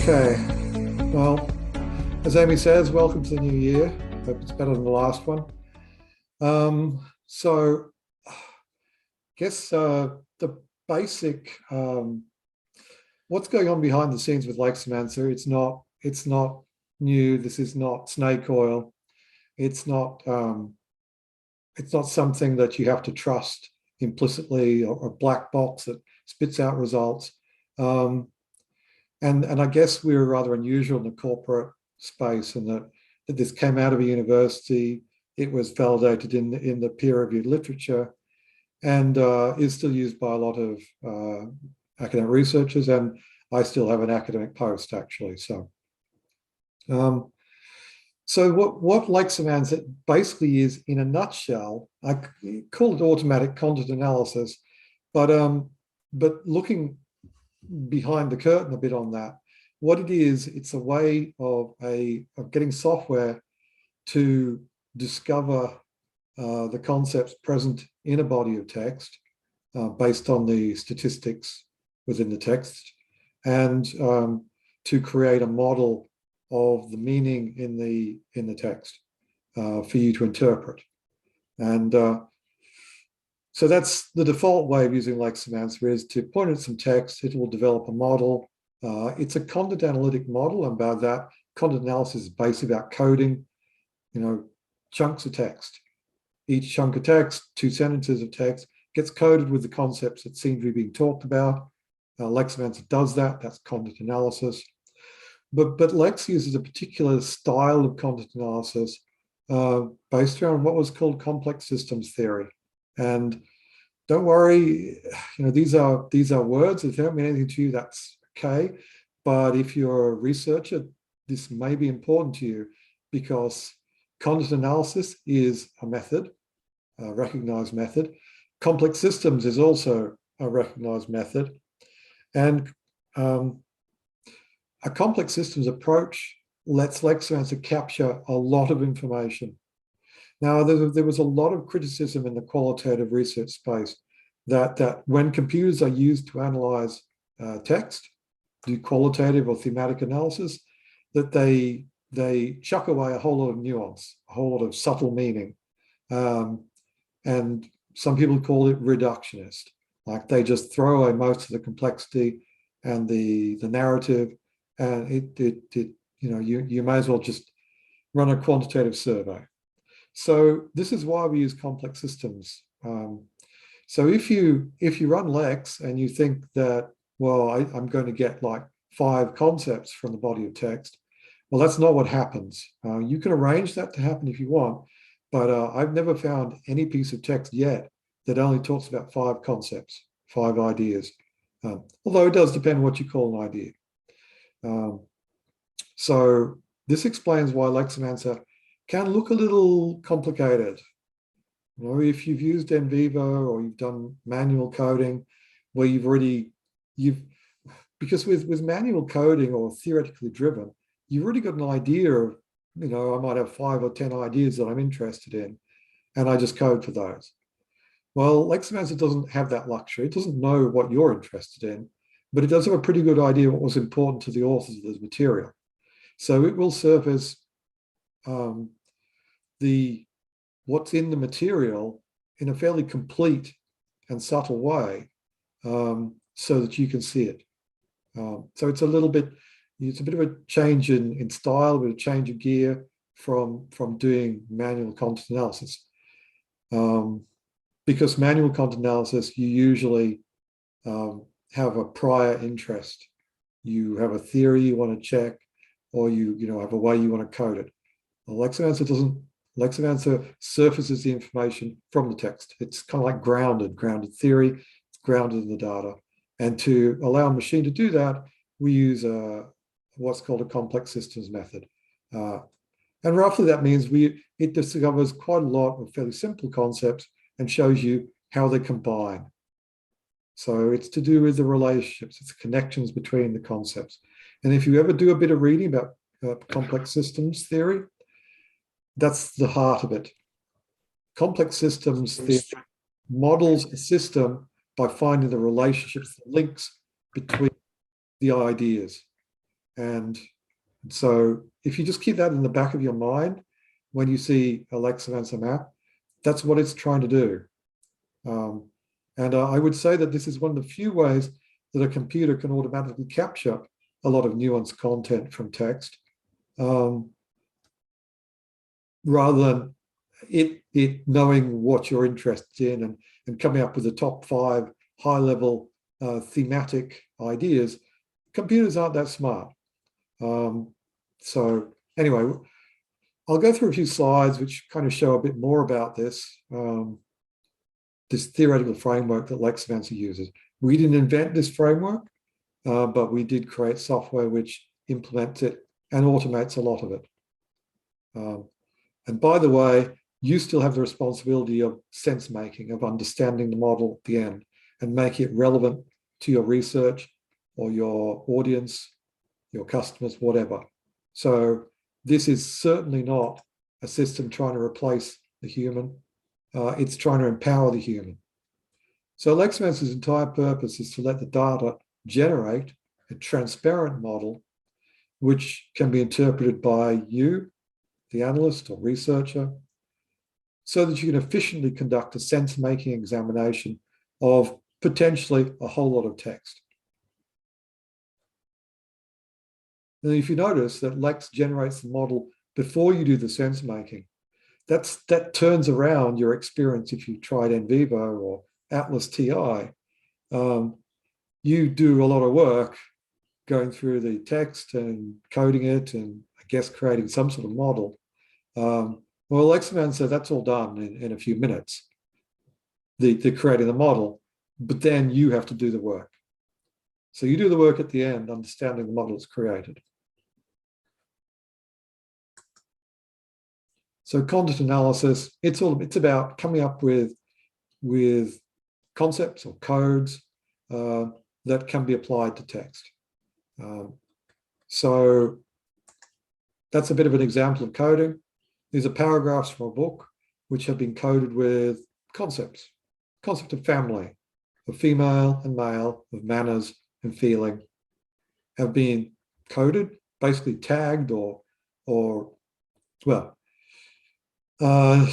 Okay, well, as Amy says, welcome to the new year. Hope it's better than the last one. So, I guess the basic, what's going on behind the scenes with Leximancer? It's not new. This is not snake oil. It's not something that you have to trust implicitly, or a black box that spits out results. And I guess we were rather unusual in the corporate space, and that this came out of a university. It was validated in the peer-reviewed literature, and is still used by a lot of academic researchers. And I still have an academic post, actually. So what Leximancer basically is, in a nutshell, I call it automatic content analysis, but looking behind the curtain a bit on that, what it is, it's a way of getting software to discover the concepts present in a body of text based on the statistics within the text, and to create a model of the meaning in the text for you to interpret. And so that's the default way of using Leximancer, is to point at some text. It will develop a model. It's a content analytic model, and by that, content analysis is basically about coding, chunks of text. Each chunk of text, 2 sentences of text, gets coded with the concepts that seem to be being talked about. Leximancer does that. That's content analysis. But Lex uses a particular style of content analysis based around what was called complex systems theory. And don't worry, these are words. If they don't mean anything to you, that's okay. But if you're a researcher, this may be important to you, because content analysis is a method, a recognized method. Complex systems is also a recognized method. And a complex systems approach lets Leximancer capture a lot of information. Now, there was a lot of criticism in the qualitative research space that when computers are used to analyze text, do qualitative or thematic analysis, that they chuck away a whole lot of nuance, a whole lot of subtle meaning. And some people call it reductionist, like they just throw away most of the complexity and the narrative, and you may as well just run a quantitative survey. So this is why we use complex systems. So if you run Lex and you think that, well, I'm going to get like 5 concepts from the body of text, well, that's not what happens. You can arrange that to happen if you want, but I've never found any piece of text yet that only talks about 5 concepts, 5 ideas, although it does depend on what you call an idea. So this explains why Leximancer can look a little complicated. If you've used NVivo or you've done manual coding, where because with manual coding or theoretically driven, you've already got an idea of, I might have 5 or 10 ideas that I'm interested in, and I just code for those. Well, Leximancer doesn't have that luxury. It doesn't know what you're interested in, but it does have a pretty good idea what was important to the authors of this material. So it will surface what's in the material in a fairly complete and subtle way, so that you can see it. So it's a bit of a change in style, a bit of change of gear from doing manual content analysis. Because manual content analysis, you usually have a prior interest. You have a theory you want to check, or you have a way you want to code it. Well, Leximancer doesn't. Leximancer surfaces the information from the text. It's kind of like grounded theory. It's grounded in the data. And to allow a machine to do that, we use what's called a complex systems method. And roughly that means it discovers quite a lot of fairly simple concepts and shows you how they combine. So it's to do with the relationships, it's the connections between the concepts. And if you ever do a bit of reading about complex systems theory, that's the heart of it. Complex systems theory models a system by finding the relationships, the links between the ideas. And so if you just keep that in the back of your mind, when you see a Leximancer map, that's what it's trying to do. And I would say that this is one of the few ways that a computer can automatically capture a lot of nuanced content from text, rather than it knowing what you're interested in and coming up with the top 5 high-level thematic ideas. Computers aren't that smart. So anyway, I'll go through a few slides which kind of show a bit more about this, this theoretical framework that Leximancer uses. We didn't invent this framework, but we did create software which implements it and automates a lot of it. And by the way, you still have the responsibility of sense making, of understanding the model at the end and make it relevant to your research or your audience, your customers, whatever. So this is certainly not a system trying to replace the human. It's trying to empower the human. So Leximancer's entire purpose is to let the data generate a transparent model which can be interpreted by you, the analyst or researcher, so that you can efficiently conduct a sense-making examination of potentially a whole lot of text. And if you notice that Lex generates the model before you do the sense-making, that turns around your experience if you tried NVivo or Atlas TI. You do a lot of work going through the text and coding it and I guess creating some sort of model. Well, Leximancer, that's all done in a few minutes, the creating the model, but then you have to do the work. So you do the work at the end, understanding the model is created. So content analysis, it's about coming up with concepts or codes that can be applied to text. So that's a bit of an example of coding. These are paragraphs from a book which have been coded with concepts. Concept of family, of female and male, of manners and feeling have been coded, basically tagged or well,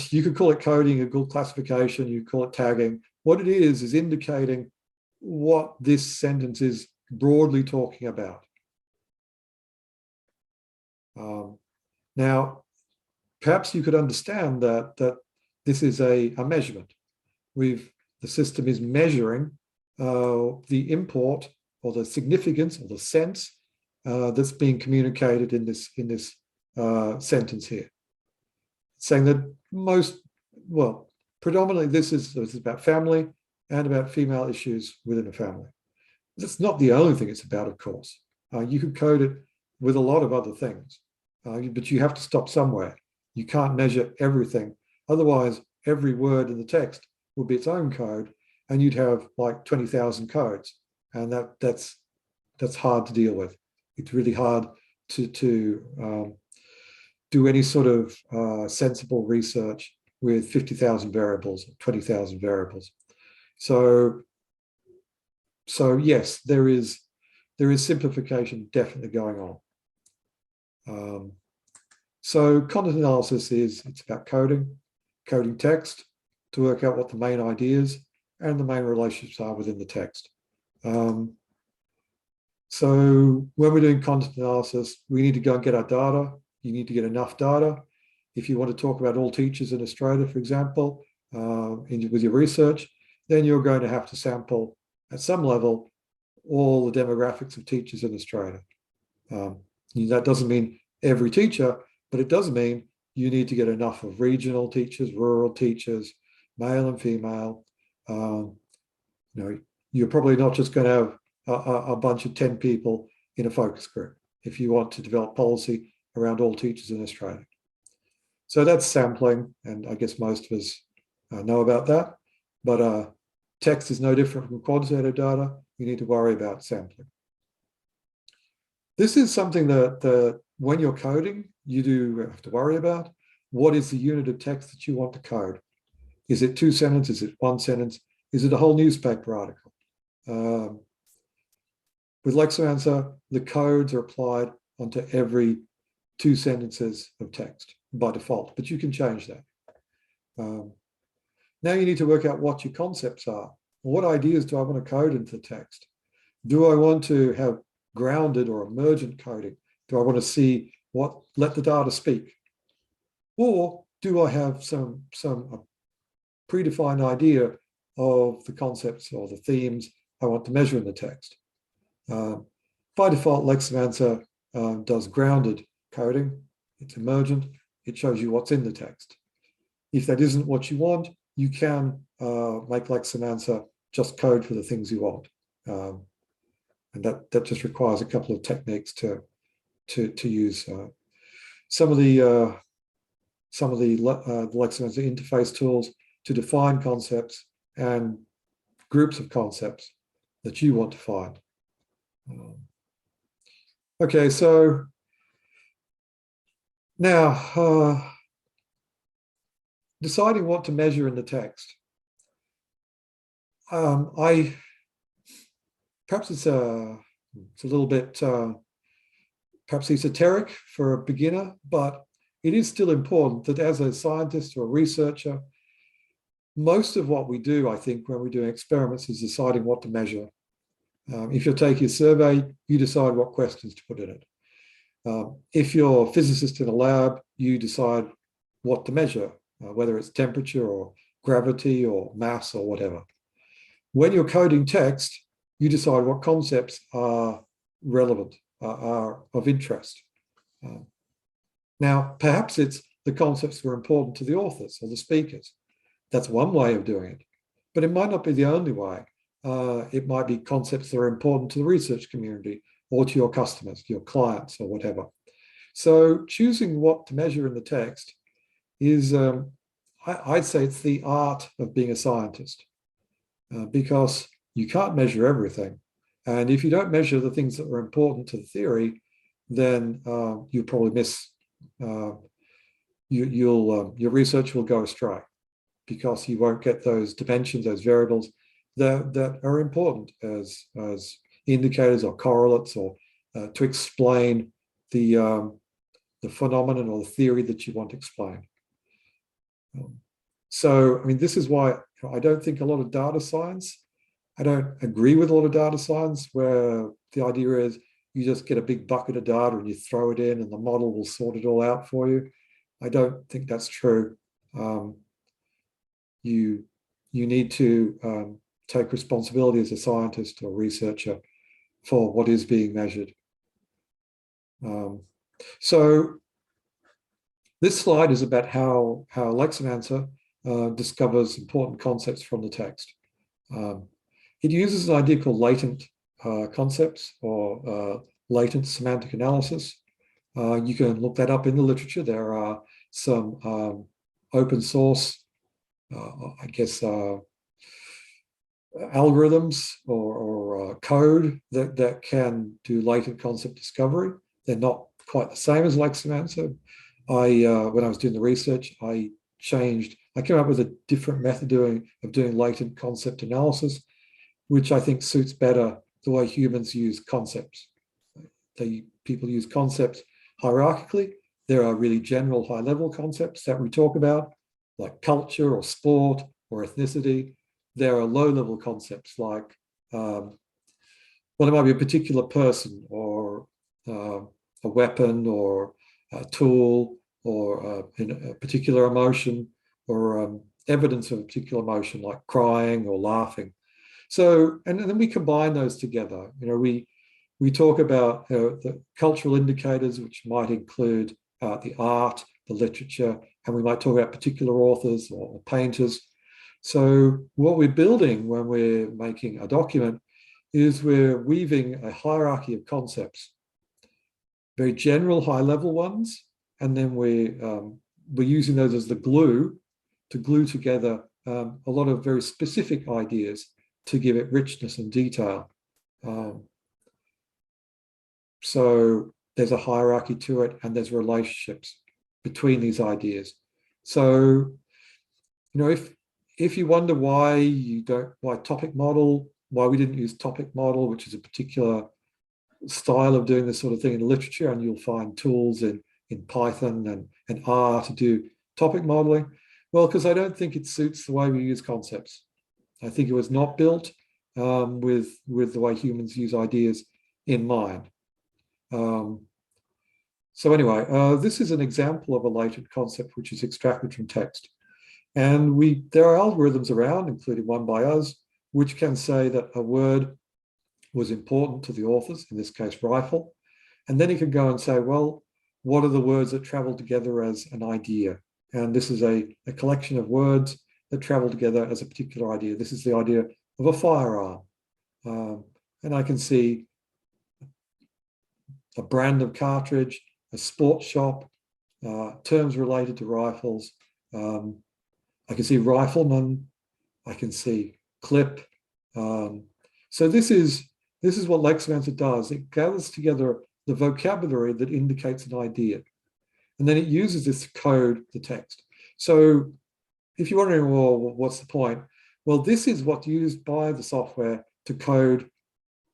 you could call it coding, you could call it classification, you could call it tagging. What it is indicating what this sentence is broadly talking about. Now, perhaps you could understand that this is a measurement. The system is measuring the import or the significance or the sense that's being communicated in this sentence here. Saying that predominantly this is about family and about female issues within a family. That's not the only thing it's about, of course. You could code it with a lot of other things, but you have to stop somewhere. You can't measure everything. Otherwise, every word in the text would be its own code, and you'd have like 20,000 codes, and that's hard to deal with. It's really hard to do any sort of sensible research with 50,000 variables, 20,000 variables. So yes, there is simplification definitely going on. So content analysis it's about coding text to work out what the main ideas and the main relationships are within the text. So when we're doing content analysis, we need to go and get our data. You need to get enough data. If you want to talk about all teachers in Australia, for example, with your research, then you're going to have to sample at some level all the demographics of teachers in Australia. That doesn't mean every teacher, but it does mean you need to get enough of regional teachers, rural teachers, male and female. You're probably not just going to have a bunch of 10 people in a focus group if you want to develop policy around all teachers in Australia. So that's sampling, and I guess most of us know about that. But text is no different from quantitative data. You need to worry about sampling. This is something that when you're coding, you do have to worry about. What is the unit of text that you want to code? Is it 2 sentences? Is it 1 sentence? Is it a whole newspaper article? With Leximancer, the codes are applied onto every 2 sentences of text by default, but you can change that. Now you need to work out what your concepts are. What ideas do I want to code into the text? Do I want to have grounded or emergent coding? Do I want to see let the data speak? Or do I have some predefined idea of the concepts or the themes I want to measure in the text? By default, Leximancer does grounded coding. It's emergent. It shows you what's in the text. If that isn't what you want, you can make Leximancer just code for the things you want. And that just requires a couple of techniques to use. Some of the Leximancer interface tools to define concepts and groups of concepts that you want to find. Okay, so now deciding what to measure in the text. Perhaps it's a little bit perhaps esoteric for a beginner, but it is still important that as a scientist or a researcher, most of what we do, I think, when we're doing experiments is deciding what to measure. If you're taking a survey, you decide what questions to put in it. If you're a physicist in a lab, you decide what to measure, whether it's temperature or gravity or mass or whatever. When you're coding text, you decide what concepts are relevant, are of interest. Now, perhaps it's the concepts that are important to the authors or the speakers. That's one way of doing it, but it might not be the only way. It might be concepts that are important to the research community or to your customers, your clients or whatever. So choosing what to measure in the text is, I'd say it's the art of being a scientist, because you can't measure everything. And if you don't measure the things that are important to the theory, then you'll probably miss, your research will go astray because you won't get those dimensions, those variables that are important as indicators or correlates or to explain the phenomenon or the theory that you want to explain. So, I mean, this is why I don't think a lot of data science, I don't agree with a lot of data science where the idea is you just get a big bucket of data and you throw it in and the model will sort it all out for you. I don't think that's true. You need to take responsibility as a scientist or researcher for what is being measured. So this slide is about how Leximancer discovers important concepts from the text. It uses an idea called latent concepts or latent semantic analysis. You can look that up in the literature. There are some open source, I guess, algorithms or code that can do latent concept discovery. They're not quite the same as Leximancer. When I was doing the research, I came up with a different method of doing latent concept analysis, which I think suits better the way humans use concepts. People use concepts hierarchically. There are really general high-level concepts that we talk about, like culture or sport or ethnicity. There are low-level concepts like, well, it might be a particular person or a weapon or a tool or a particular emotion or evidence of a particular emotion like crying or laughing. So, and then we combine those together. You know, we talk about the cultural indicators, which might include the art, the literature, and we might talk about particular authors or painters. So what we're building when we're making a document is we're weaving a hierarchy of concepts, very general high-level ones, and then we're using those as the glue to glue together a lot of very specific ideas to give it richness and detail. So there's a hierarchy to it, and there's relationships between these ideas. So, you know, if you wonder why topic model, why we didn't use topic model, which is a particular style of doing this sort of thing in literature, and you'll find tools in Python and R to do topic modeling. Well, because I don't think it suits the way we use concepts. I think it was not built with the way humans use ideas in mind. So anyway, this is an example of a latent concept which is extracted from text. And there are algorithms around, including one by us, which can say that a word was important to the authors, in this case, rifle. And then you can go and say, well, what are the words that travel together as an idea? And this is a collection of words that travel together as a particular idea. This is the idea of a firearm. And I can see a brand of cartridge, a sports shop, terms related to rifles. I can see rifleman, I can see clip. So this is what Leximancer does. It gathers together the vocabulary that indicates an idea. And then it uses this to code the text. So if you're wondering, well, what's the point? Well, this is what's used by the software to code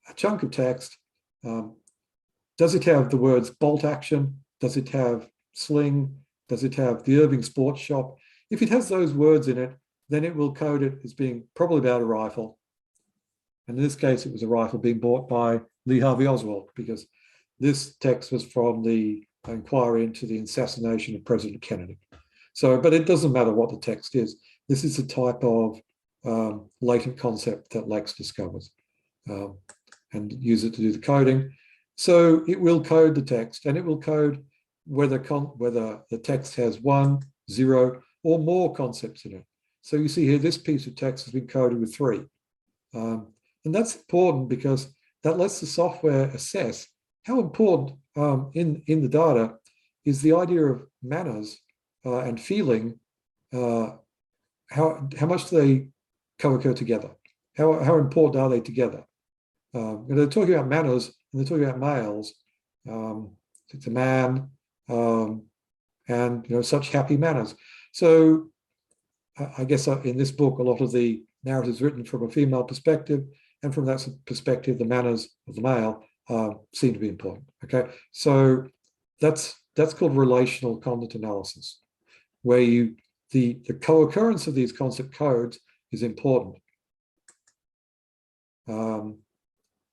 a chunk of text. Does it have the words bolt action? Does it have sling? Does it have the Irving Sports Shop? If it has those words in it, then it will code it as being probably about a rifle. And in this case, it was a rifle being bought by Lee Harvey Oswald, because this text was from the inquiry into the assassination of President Kennedy. So, but it doesn't matter what the text is. This is the type of latent concept that Lex discovers and use it to do the coding. So it will code the text, and it will code whether the text has 1, 0, or more concepts in it. So you see here, this piece of text has been coded with 3. And that's important because that lets the software assess how important in the data is the idea of manners and feeling. How much do they co-occur together? How important are they together? They're talking about manners, and they're talking about males. It's a man, and such happy manners. So I guess in this book, a lot of the narrative is written from a female perspective, and from that perspective, the manners of the male seem to be important. Okay, so that's called relational content analysis, where the co-occurrence of these concept codes is important.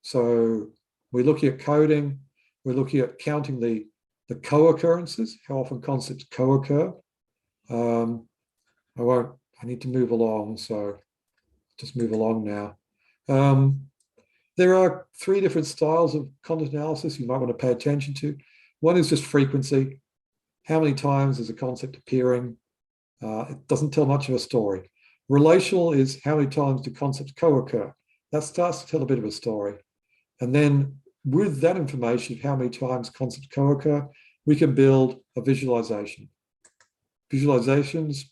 So we're looking at coding, we're looking at counting the co-occurrences, how often concepts co-occur. I need to move along, so just move along now. There are 3 different styles of content analysis you might want to pay attention to. One is just frequency. How many times is a concept appearing? It doesn't tell much of a story. Relational is how many times do concepts co-occur? That starts to tell a bit of a story. And then with that information of how many times concepts co-occur, we can build a visualization. Visualizations,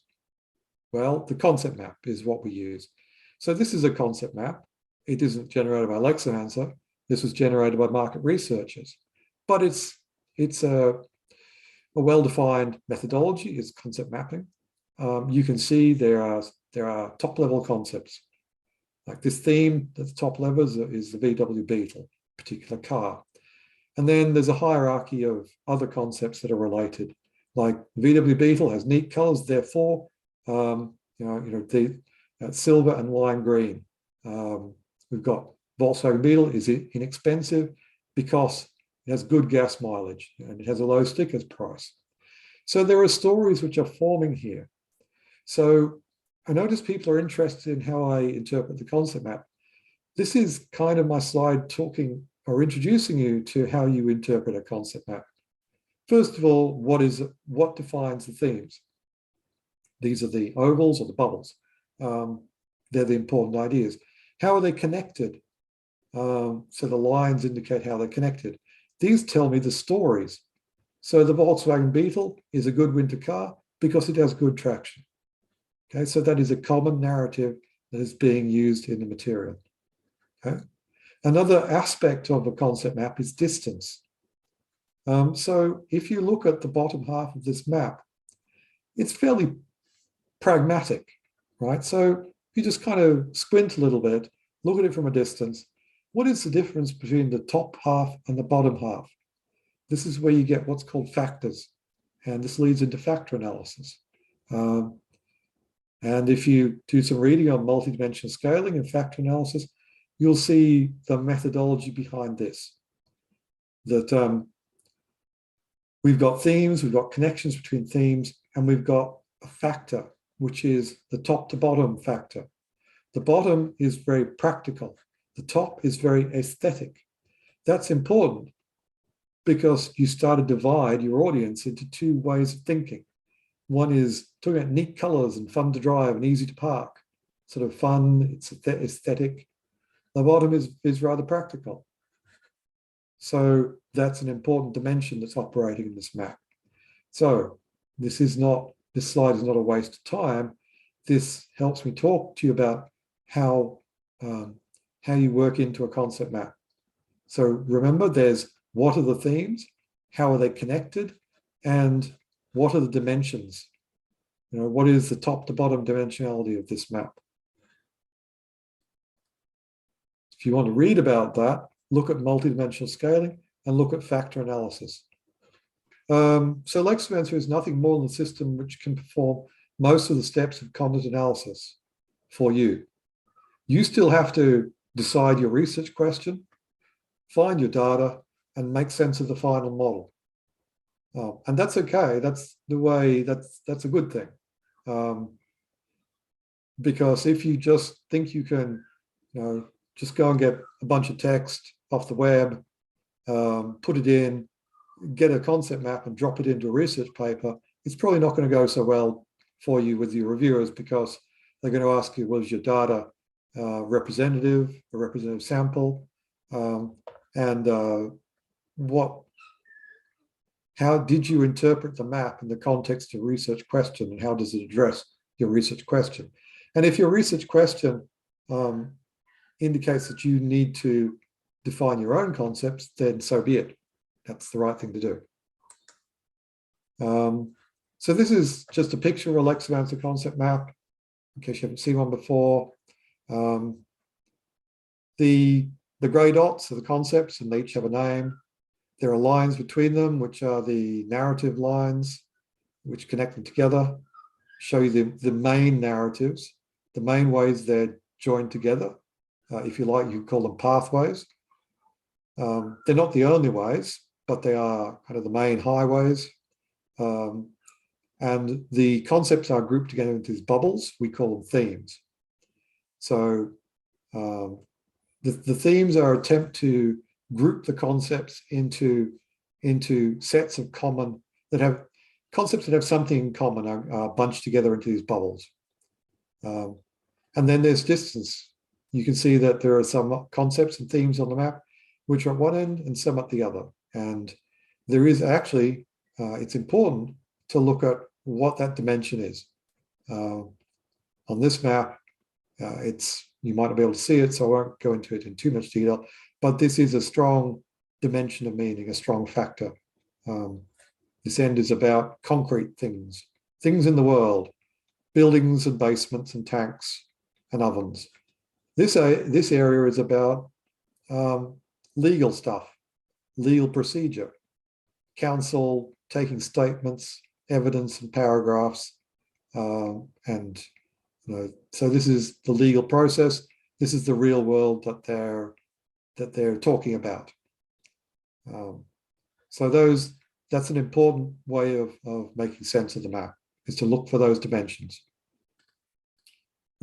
well, the concept map is what we use. So this is a concept map. It isn't generated by Leximancer. This was generated by market researchers. But it's a well-defined methodology. It's concept mapping. You can see there are top-level concepts. Like this theme at the top level is the VW Beetle, particular car. And then there's a hierarchy of other concepts that are related. Like the VW Beetle has neat colors, therefore, the silver and lime green. We've got Volkswagen Beetle is inexpensive because it has good gas mileage and it has a low stickers price. So there are stories which are forming here. So I notice people are interested in how I interpret the concept map. This is kind of my slide talking or introducing you to how you interpret a concept map. First of all, what defines the themes? These are the ovals or the bubbles. They're the important ideas. How are they connected? So the lines indicate how they're connected. These tell me the stories. So the Volkswagen Beetle is a good winter car because it has good traction. Okay, so that is a common narrative that is being used in the material. Okay. Another aspect of a concept map is distance. So if you look at the bottom half of this map, it's fairly pragmatic, right? So you just kind of squint a little bit, look at it from a distance, what is the difference between the top half and the bottom half? This is where you get what's called factors, and this leads into factor analysis. And if you do some reading on multidimensional scaling and factor analysis, you'll see the methodology behind this. That we've got themes, we've got connections between themes, and we've got a factor, which is the top to bottom factor. The bottom is very practical. The top is very aesthetic. That's important because you start to divide your audience into two ways of thinking. One is talking about neat colors and fun to drive and easy to park, sort of fun, it's aesthetic. The bottom is rather practical. So that's an important dimension that's operating in this map. So this slide is not a waste of time. This helps me talk to you about how you work into a concept map. So remember, there's what are the themes, how are they connected, and what are the dimensions? What is the top to bottom dimensionality of this map? If you want to read about that, look at multidimensional scaling and look at factor analysis. So Leximancer is nothing more than a system which can perform most of the steps of content analysis for you. You still have to decide your research question, find your data, and make sense of the final model. And that's okay. That's the way, that's a good thing. Because if you just think you can, just go and get a bunch of text off the web, put it in, get a concept map and drop it into a research paper, it's probably not going to go so well for you with your reviewers, because they're going to ask you, was your data a representative sample? How did you interpret the map in the context of a research question, and how does it address your research question? And if your research question indicates that you need to define your own concepts, then so be it. That's the right thing to do. So this is just a picture of a Leximancer concept map, in case you haven't seen one before. The gray dots are the concepts, and they each have a name. There are lines between them, which are the narrative lines, which connect them together, show you the main narratives, the main ways they're joined together. If you like, you could call them pathways. They're not the only ways, but they are kind of the main highways. And the concepts are grouped together into these bubbles. We call them themes. So the themes are an attempt to group the concepts into sets of common, concepts that have something in common are bunched together into these bubbles. And then there's distance. You can see that there are some concepts and themes on the map which are at one end and some at the other. And there is actually, it's important to look at what that dimension is. On this map, you might not be able to see it, so I won't go into it in too much detail, but this is a strong dimension of meaning, a strong factor. This end is about concrete things in the world, buildings and basements and tanks and ovens. This area is about legal stuff, legal procedure, counsel taking statements, evidence and paragraphs, so this is the legal process. This is the real world that they're talking about. So that's an important way of making sense of the map, is to look for those dimensions.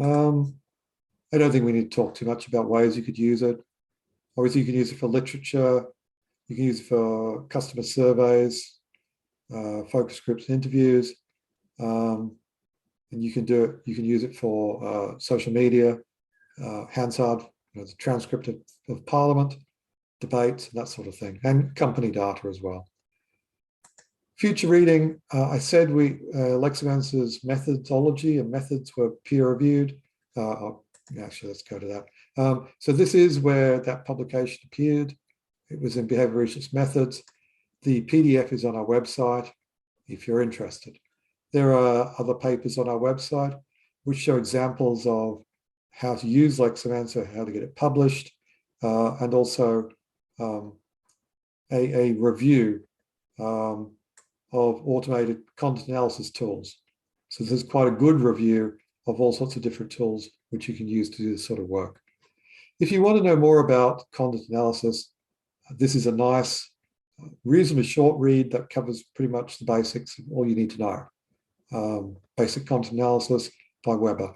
I don't think we need to talk too much about ways you could use it. Obviously, you can use it for literature. You can use it for customer surveys, focus groups and interviews. And you can use it for social media, Hansard, the transcript of Parliament, debates, that sort of thing, and company data as well. Future reading, I said Leximancer's methodology and methods were peer-reviewed. Actually, let's go to that. So this is where that publication appeared. It was in Behavioral Research Methods. The PDF is on our website if you're interested. There are other papers on our website which show examples of how to use Leximancer, how to get it published, and also a review of automated content analysis tools. So there's quite a good review of all sorts of different tools which you can use to do this sort of work. If you want to know more about content analysis, this is a nice, reasonably short read that covers pretty much the basics of all you need to know. Basic Content Analysis by Weber.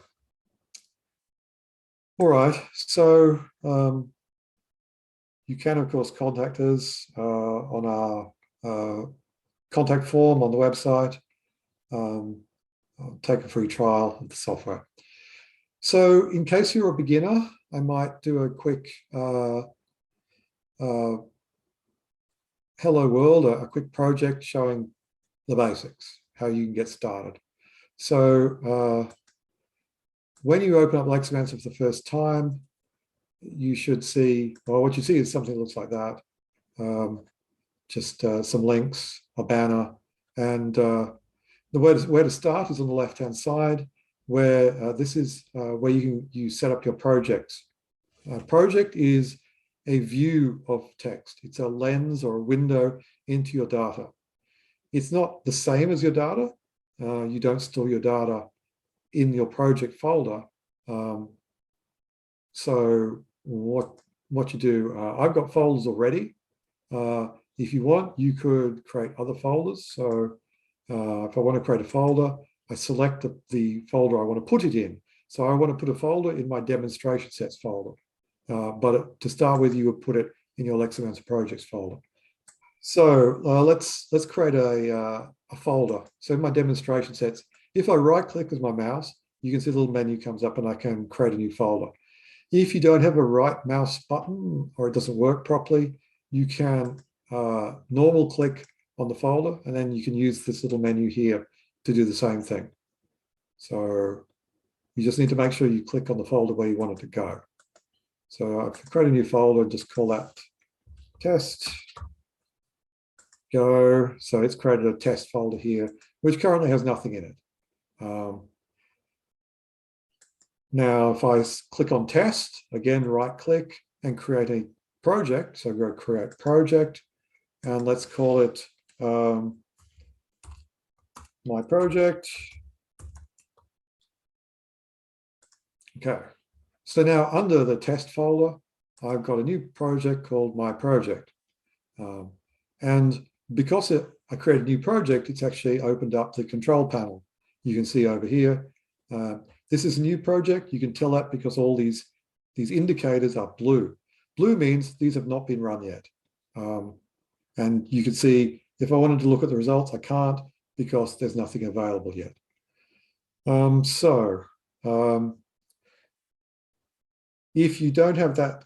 All right, so you can, of course, contact us on our contact form on the website. Take a free trial of the software. So in case you're a beginner, I might do a quick hello world, a quick project showing the basics, how you can get started. So when you open up Leximancer for the first time, you should see, well, what you see is something that looks like that. Just some links, a banner, and the where to start is on the left-hand side, where this is where you set up your projects. Project is a view of text. It's a lens or a window into your data. It's not the same as your data. You don't store your data in your project folder. So what you do, I've got folders already. If you want, you could create other folders. So if I want to create a folder, I select the folder I want to put it in. So I want to put a folder in my demonstration sets folder. But to start with, you would put it in your Leximancer projects folder. So let's create a folder. So in my demonstration sets, if I right click with my mouse, you can see a little menu comes up and I can create a new folder. If you don't have a right mouse button or it doesn't work properly, you can normal click on the folder and then you can use this little menu here to do the same thing. So you just need to make sure you click on the folder where you want it to go. So I can create a new folder and just call that test. Go. So it's created a test folder here, which currently has nothing in it. Now, if I click on test, again, right click and create a project. So go create project, and let's call it my project. Okay. So now under the test folder, I've got a new project called my project. And because I created a new project, it's actually opened up the control panel. You can see over here, this is a new project. You can tell that because all these indicators are blue. Blue means these have not been run yet. And you can see if I wanted to look at the results, I can't because there's nothing available yet. If you don't have that,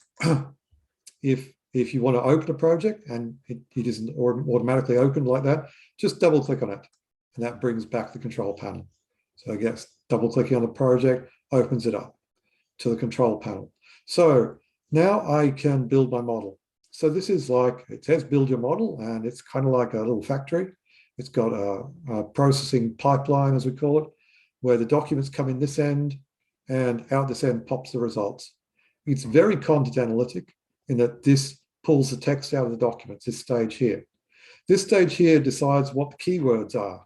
if you want to open a project and it isn't automatically opened like that, just double click on it and that brings back the control panel. So I guess double clicking on the project opens it up to the control panel. So now I can build my model. So this is like, it says build your model and it's kind of like a little factory. It's got a processing pipeline, as we call it, where the documents come in this end and out this end pops the results. It's very content analytic in that this pulls the text out of the documents, this stage here. This stage here decides what the keywords are.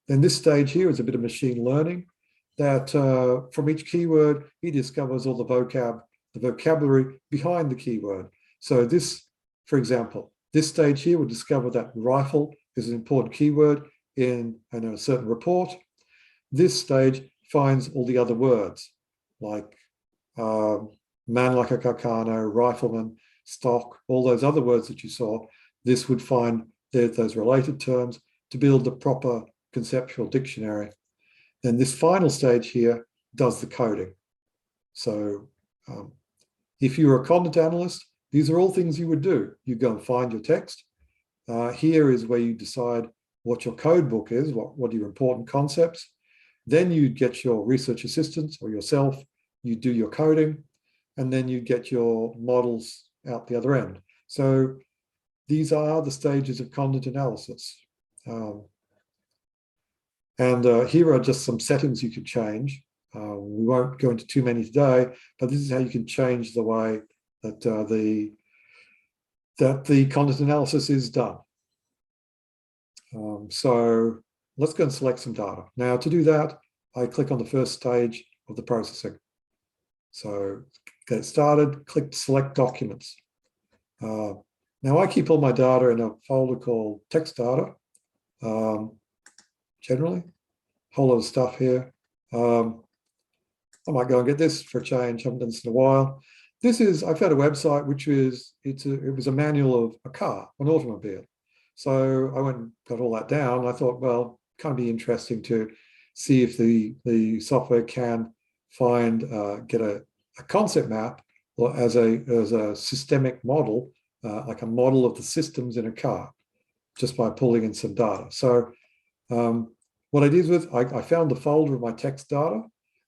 Then this stage here is a bit of machine learning that from each keyword, he discovers all the vocabulary behind the keyword. So this, for example, this stage here would discover that rifle is an important keyword in a certain report. This stage finds all the other words like man like a Carcano, rifleman, stock, all those other words that you saw. This would find those related terms to build the proper conceptual dictionary. Then this final stage here does the coding. So if you're a content analyst, these are all things you would do. You go and find your text. Here is where you decide what your code book is, what are your important concepts. Then you get your research assistants or yourself, you do your coding, and then you get your models out the other end. So these are the stages of content analysis. Here are just some settings you could change. We won't go into too many today, but this is how you can change the way that the content analysis is done. So let's go and select some data. Now to do that, I click on the first stage of the processing. So get started, click select documents. Now I keep all my data in a folder called text data, generally, whole lot of stuff here. I might go and get this for a change, haven't done this in a while. This is, I found a website which is, it was a manual of a car, an automobile. So I went and got all that down. I thought, well, kind of be interesting to see if the software can find, get a concept map or as a systemic model, like a model of the systems in a car, just by pulling in some data. So what I did was I found the folder of my text data,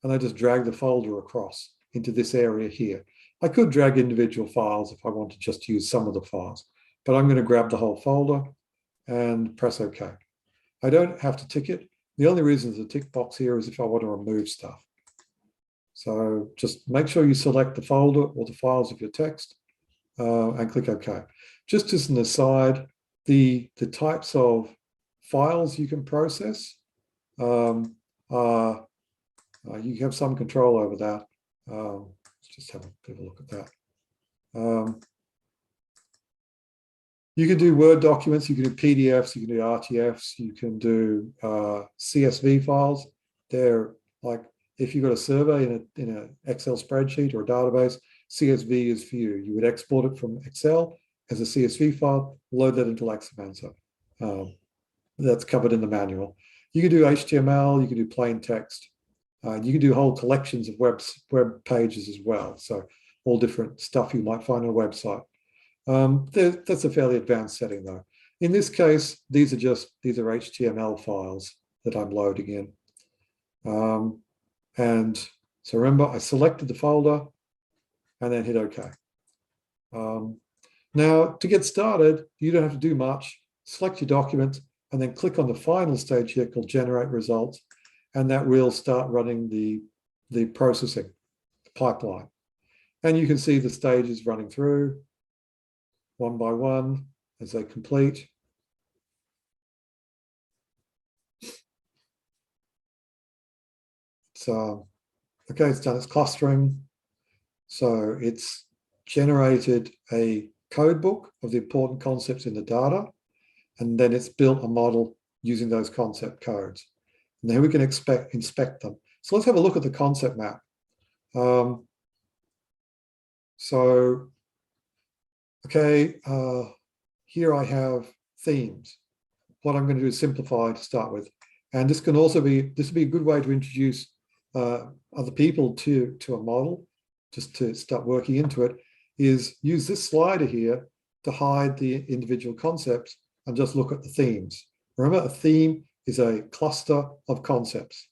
and I just dragged the folder across into this area here. I could drag individual files if I wanted just to use some of the files, but I'm going to grab the whole folder and press OK. I don't have to tick it. The only reason there's a tick box here is if I want to remove stuff. So just make sure you select the folder or the files of your text and click OK. Just as an aside, the types of files you can process are you have some control over that. Let's just have a bit of a look at that. You can do Word documents, you can do PDFs, you can do RTFs, you can do CSV files. They're like, if you've got a survey in an Excel spreadsheet or a database, CSV is for you. You would export it from Excel as a CSV file, load that into Leximancer. That's covered in the manual. You can do HTML, you can do plain text. You can do whole collections of web pages as well. So all different stuff you might find on a website. That's a fairly advanced setting though. In this case, these are HTML files that I'm loading in. And so remember, I selected the folder and then hit OK. Now to get started, you don't have to do much. Select your document and then click on the final stage here called Generate Results. And that will start running the processing, the pipeline. And you can see the stages running through one by one as they complete. So, okay, it's done its clustering. So it's generated a code book of the important concepts in the data, and then it's built a model using those concept codes. And then we can inspect them. So let's have a look at the concept map. Okay, here I have themes. What I'm going to do is simplify to start with. And this can also be, this would be a good way to introduce other people to a model, just to start working into it, is use this slider here to hide the individual concepts and just look at the themes. Remember, a theme is a cluster of concepts.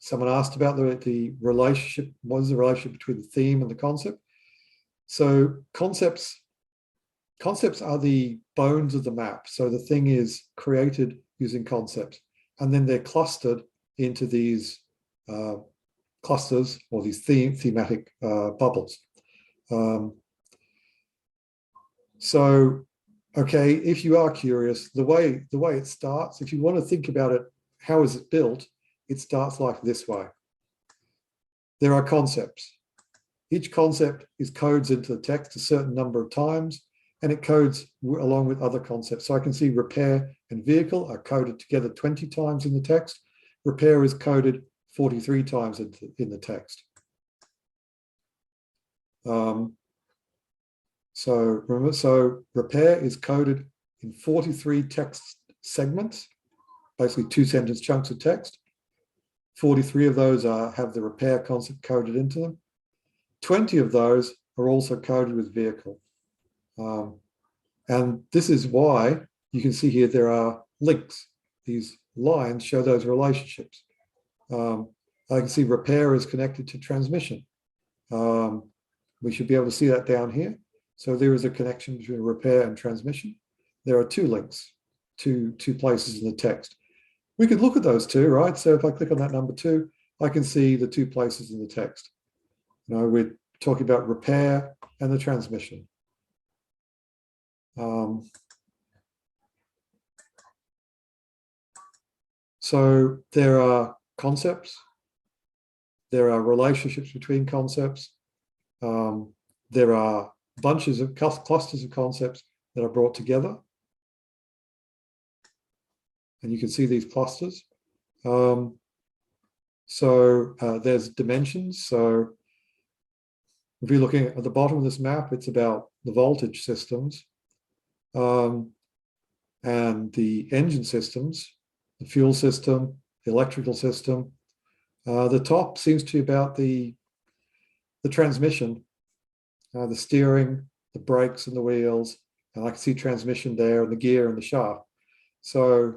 Someone asked about the relationship. What is the relationship between the theme and the concept? So concepts are the bones of the map. So the thing is created using concepts, and then they're clustered into these clusters or these thematic bubbles. Okay, if you are curious, the way it starts, if you want to think about it, how is it built? It starts like this way. There are concepts. Each concept codes into the text a certain number of times, and it codes along with other concepts. So I can see repair and vehicle are coded together 20 times in the text. Repair is coded 43 times in the text. So remember, so repair is coded in 43 text segments, basically 2-sentence chunks of text. 43 of those have the repair concept coded into them. 20 of those are also coded with vehicle. And this is why you can see here there are links. These lines show those relationships. I can see repair is connected to transmission. We should be able to see that down here. So there is a connection between repair and transmission. There are two links, two places in the text. We could look at those two, right? So if I click on that number 2, I can see the 2 places in the text. You know, we're talking about repair and the transmission. So there are concepts, there are relationships between concepts, there are bunches of clusters of concepts that are brought together. And you can see these clusters. There's dimensions. So if you're looking at the bottom of this map, it's about the voltage systems and the engine systems, the fuel system, the electrical system. The top seems to be about the transmission, the steering, the brakes and the wheels, and I can see transmission there, and the gear and the shaft. So,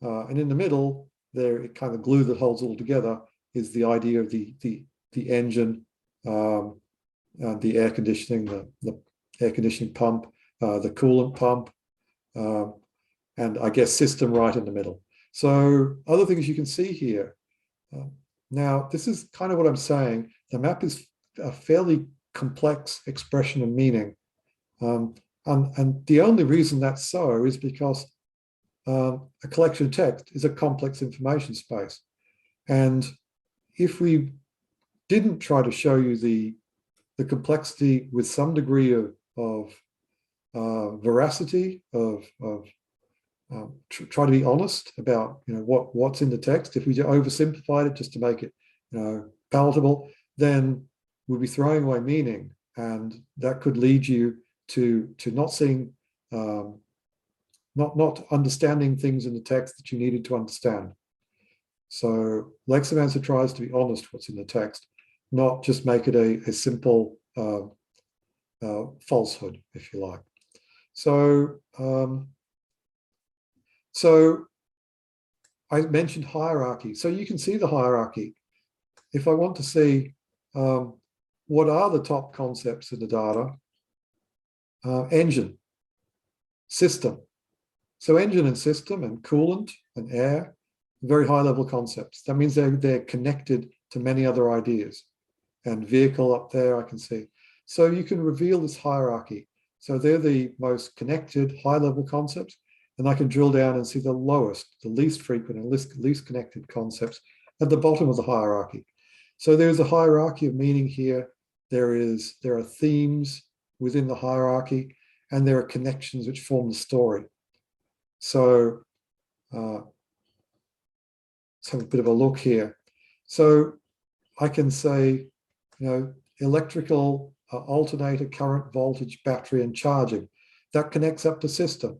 and in the middle, there, it kind of glue that holds it all together is the idea of the engine, the air conditioning, the air conditioning pump, the coolant pump, and I guess system right in the middle. So other things you can see here. Now, this is kind of what I'm saying. The map is a fairly complex expression of meaning. And the only reason that's so is because a collection of text is a complex information space. And if we didn't try to show you the complexity with some degree of veracity, try to be honest about what's in the text, if we oversimplified it just to make it palatable, then we'd be throwing away meaning, and that could lead you to not seeing, not understanding things in the text that you needed to understand. So Leximancer tries to be honest what's in the text, not just make it a simple falsehood, if you like. So I mentioned hierarchy. So you can see the hierarchy. If I want to see what are the top concepts in the data, engine, system. So engine and system and coolant and air, very high level concepts. That means they're connected to many other ideas. And vehicle up there, I can see. So you can reveal this hierarchy. So they're the most connected high level concepts. And I can drill down and see the lowest, the least frequent and least connected concepts at the bottom of the hierarchy. So there's a hierarchy of meaning here. There are themes within the hierarchy, and there are connections which form the story. So let's have a bit of a look here. So I can say, electrical alternator, current, voltage, battery, and charging. That connects up to system.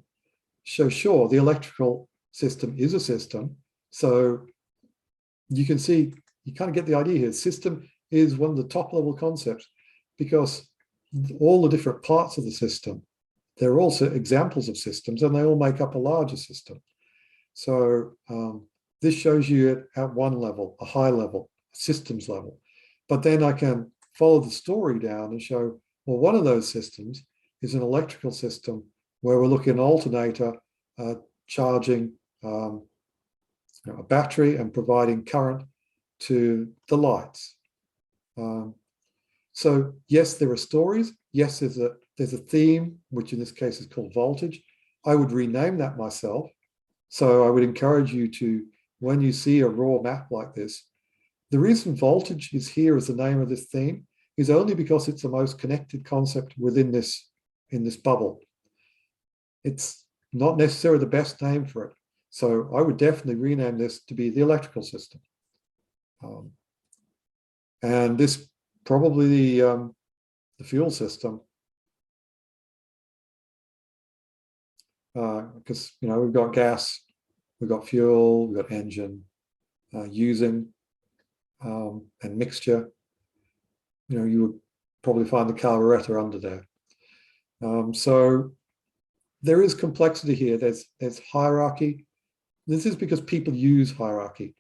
So sure, the electrical system is a system. So you can see, you kind of get the idea here. System is one of the top level concepts because all the different parts of the system, they're also examples of systems, and they all make up a larger system. So this shows you it at one level, a high level, a systems level. But then I can follow the story down and show, well, one of those systems is an electrical system where we're looking at an alternator charging a battery and providing current to the lights. So yes, there are stories. Yes, there's a theme, which in this case is called voltage. I would rename that myself. So I would encourage you to, when you see a raw map like this, the reason voltage is here as the name of this theme is only because it's the most connected concept within this, in this bubble. It's not necessarily the best name for it. So I would definitely rename this to be the electrical system. And this probably the fuel system, because we've got gas, we've got fuel, we've got engine, using and mixture. You would probably find the carburetor under there. So there is complexity here. There's hierarchy. This is because people use hierarchy.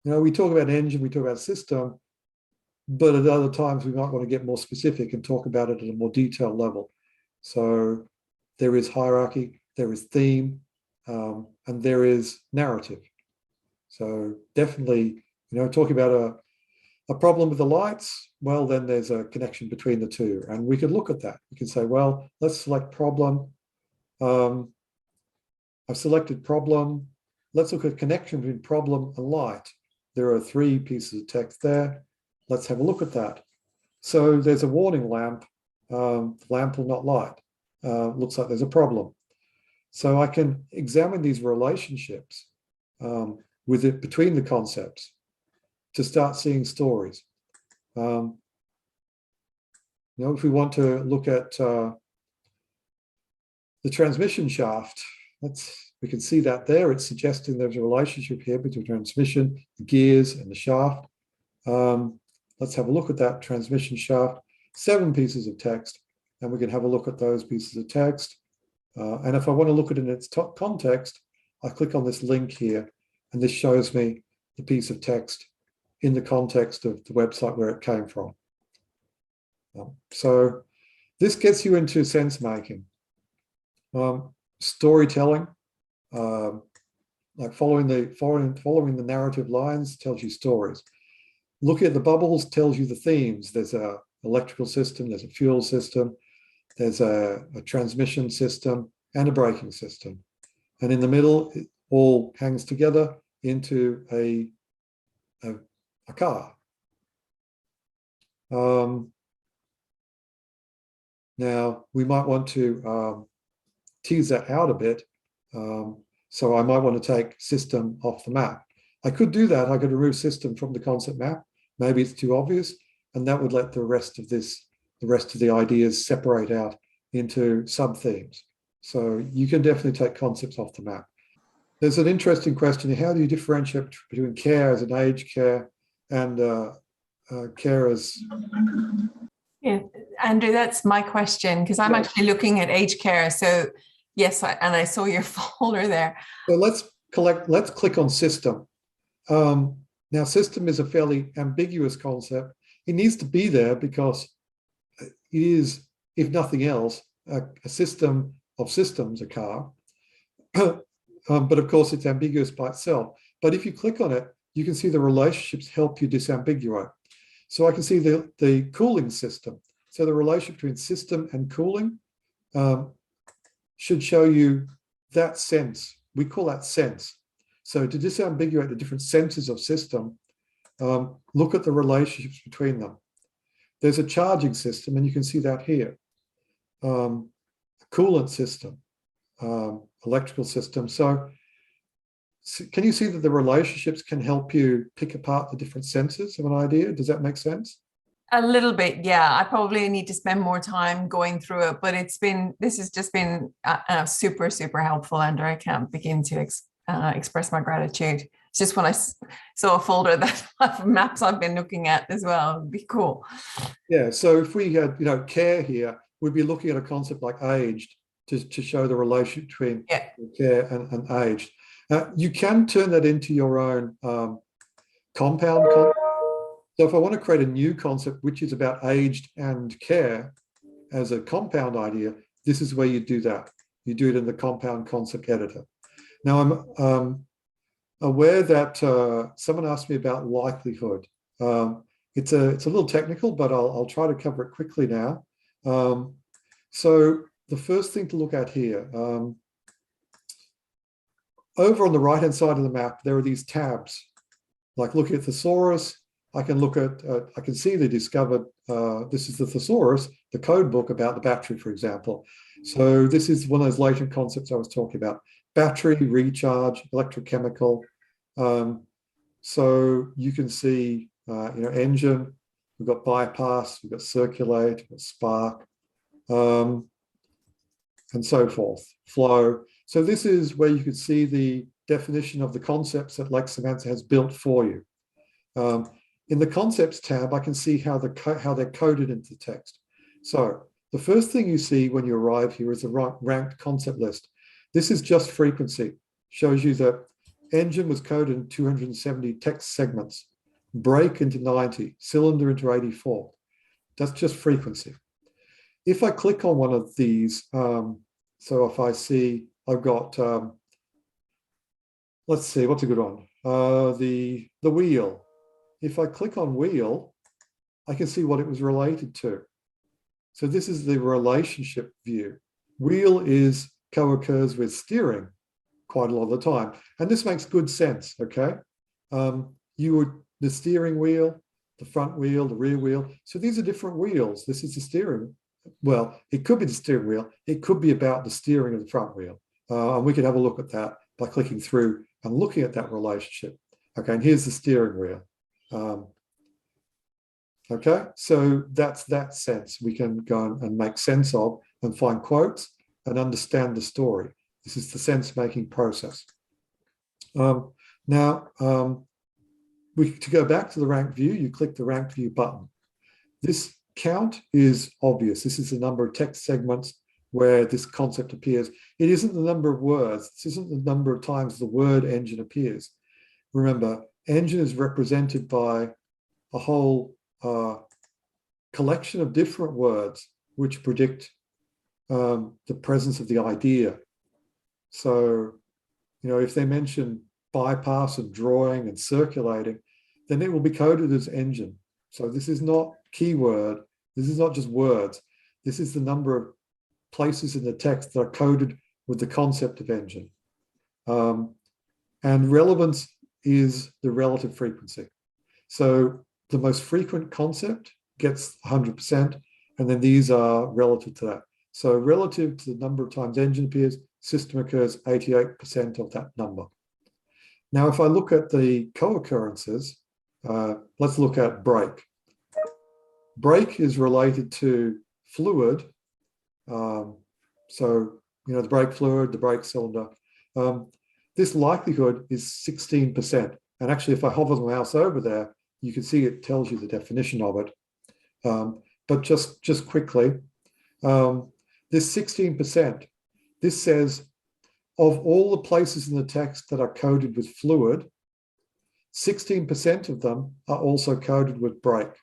We talk about engine, we talk about system, but at other times we might want to get more specific and talk about it at a more detailed level. So there is hierarchy, there is theme, and there is narrative. So definitely, talking about A problem with the lights? Well, then there's a connection between the two. And we could look at that. We can say, well, let's select problem. I've selected problem. Let's look at connection between problem and light. There are 3 pieces of text there. Let's have a look at that. So there's a warning lamp. The lamp will not light. Looks like there's a problem. So I can examine these relationships between the concepts to start seeing stories. If we want to look at the transmission shaft, we can see that there. It's suggesting there's a relationship here between transmission, the gears, and the shaft. Let's have a look at that transmission shaft. 7 pieces of text, and we can have a look at those pieces of text. And if I want to look at it in its context, I click on this link here, and this shows me the piece of text in the context of the website where it came from. So this gets you into sense making. Storytelling, like following the narrative lines tells you stories. Looking at the bubbles tells you the themes. There's a electrical system, there's a fuel system, there's a transmission system, and a braking system. And in the middle, it all hangs together into a car. Now, we might want to tease that out a bit. So I might want to take system off the map. I could do that. I could remove system from the concept map. Maybe it's too obvious, and that would let the rest of the ideas separate out into sub-themes. So you can definitely take concepts off the map. There's an interesting question. How do you differentiate between care as an aged care and care as... Yeah, Andrew, that's my question, because I'm actually looking at aged care. So yes, and I saw your folder there. So let's click on system. Now, system is a fairly ambiguous concept. It needs to be there because it is, if nothing else, a system of systems, a car. But of course, it's ambiguous by itself. But if you click on it, you can see the relationships help you disambiguate. So I can see the cooling system. So the relationship between system and cooling should show you that sense. We call that sense. So to disambiguate the different senses of system, look at the relationships between them. There's a charging system, and you can see that here. A coolant system, electrical system. So can you see that the relationships can help you pick apart the different senses of an idea? Does that make sense? A little bit, yeah. I probably need to spend more time going through it, but this has just been super, super helpful, Andrew. I can't begin to express my gratitude. It's just when I saw a folder that of maps I've been looking at as well. It'd be cool. Yeah, so if we had, care here, we'd be looking at a concept like aged to show the relationship between care and aged. You can turn that into your own compound concept. So if I want to create a new concept, which is about aged and care as a compound idea, this is where you do that. You do it in the compound concept editor. Now, I'm aware that someone asked me about likelihood. It's a little technical, but I'll try to cover it quickly now. So the first thing to look at here, over on the right-hand side of the map, there are these tabs. Like looking at thesaurus, I can look at, I can see they discovered, this is the thesaurus, the code book about the battery, for example. So this is one of those latent concepts I was talking about. Battery, recharge, electrochemical. So you can see, engine, we've got bypass, we've got circulate, we've got spark, and so forth, flow. So this is where you could see the definition of the concepts that Leximancer has built for you. In the concepts tab, I can see how they're coded into the text. So the first thing you see when you arrive here is a ranked concept list. This is just frequency. Shows you that engine was coded in 270 text segments, brake into 90, cylinder into 84. That's just frequency. If I click on one of these, so if I see I've got, let's see, what's a good one? The wheel. if I click on wheel, I can see what it was related to. So this is the relationship view. Wheel is co-occurs with steering quite a lot of the time. And this makes good sense, okay? The steering wheel, the front wheel, the rear wheel. So these are different wheels. This is the steering. Well, it could be the steering wheel. It could be about the steering of the front wheel. And we can have a look at that by clicking through and looking at that relationship. Okay, and here's the steering wheel. Okay, so that's that sense. We can go and make sense of and find quotes and understand the story. This is the sense-making process. To go back to the ranked view, you click the ranked view button. This count is obvious. This is the number of text segments where this concept appears. It isn't the number of words. This isn't the number of times the word engine appears. Remember, engine is represented by a whole collection of different words which predict the presence of the idea. So, if they mention bypass and drawing and circulating, then it will be coded as engine. So this is not keyword. This is not just words. This is the number of places in the text that are coded with the concept of engine. And relevance is the relative frequency. So the most frequent concept gets 100%, and then these are relative to that. So relative to the number of times engine appears, system occurs 88% of that number. Now, if I look at the co-occurrences, let's look at brake. Brake is related to fluid. The brake fluid, the brake cylinder. This likelihood is 16%. And actually, if I hover the mouse over there, you can see it tells you the definition of it. But just quickly, this 16%, this says of all the places in the text that are coded with fluid, 16% of them are also coded with brake.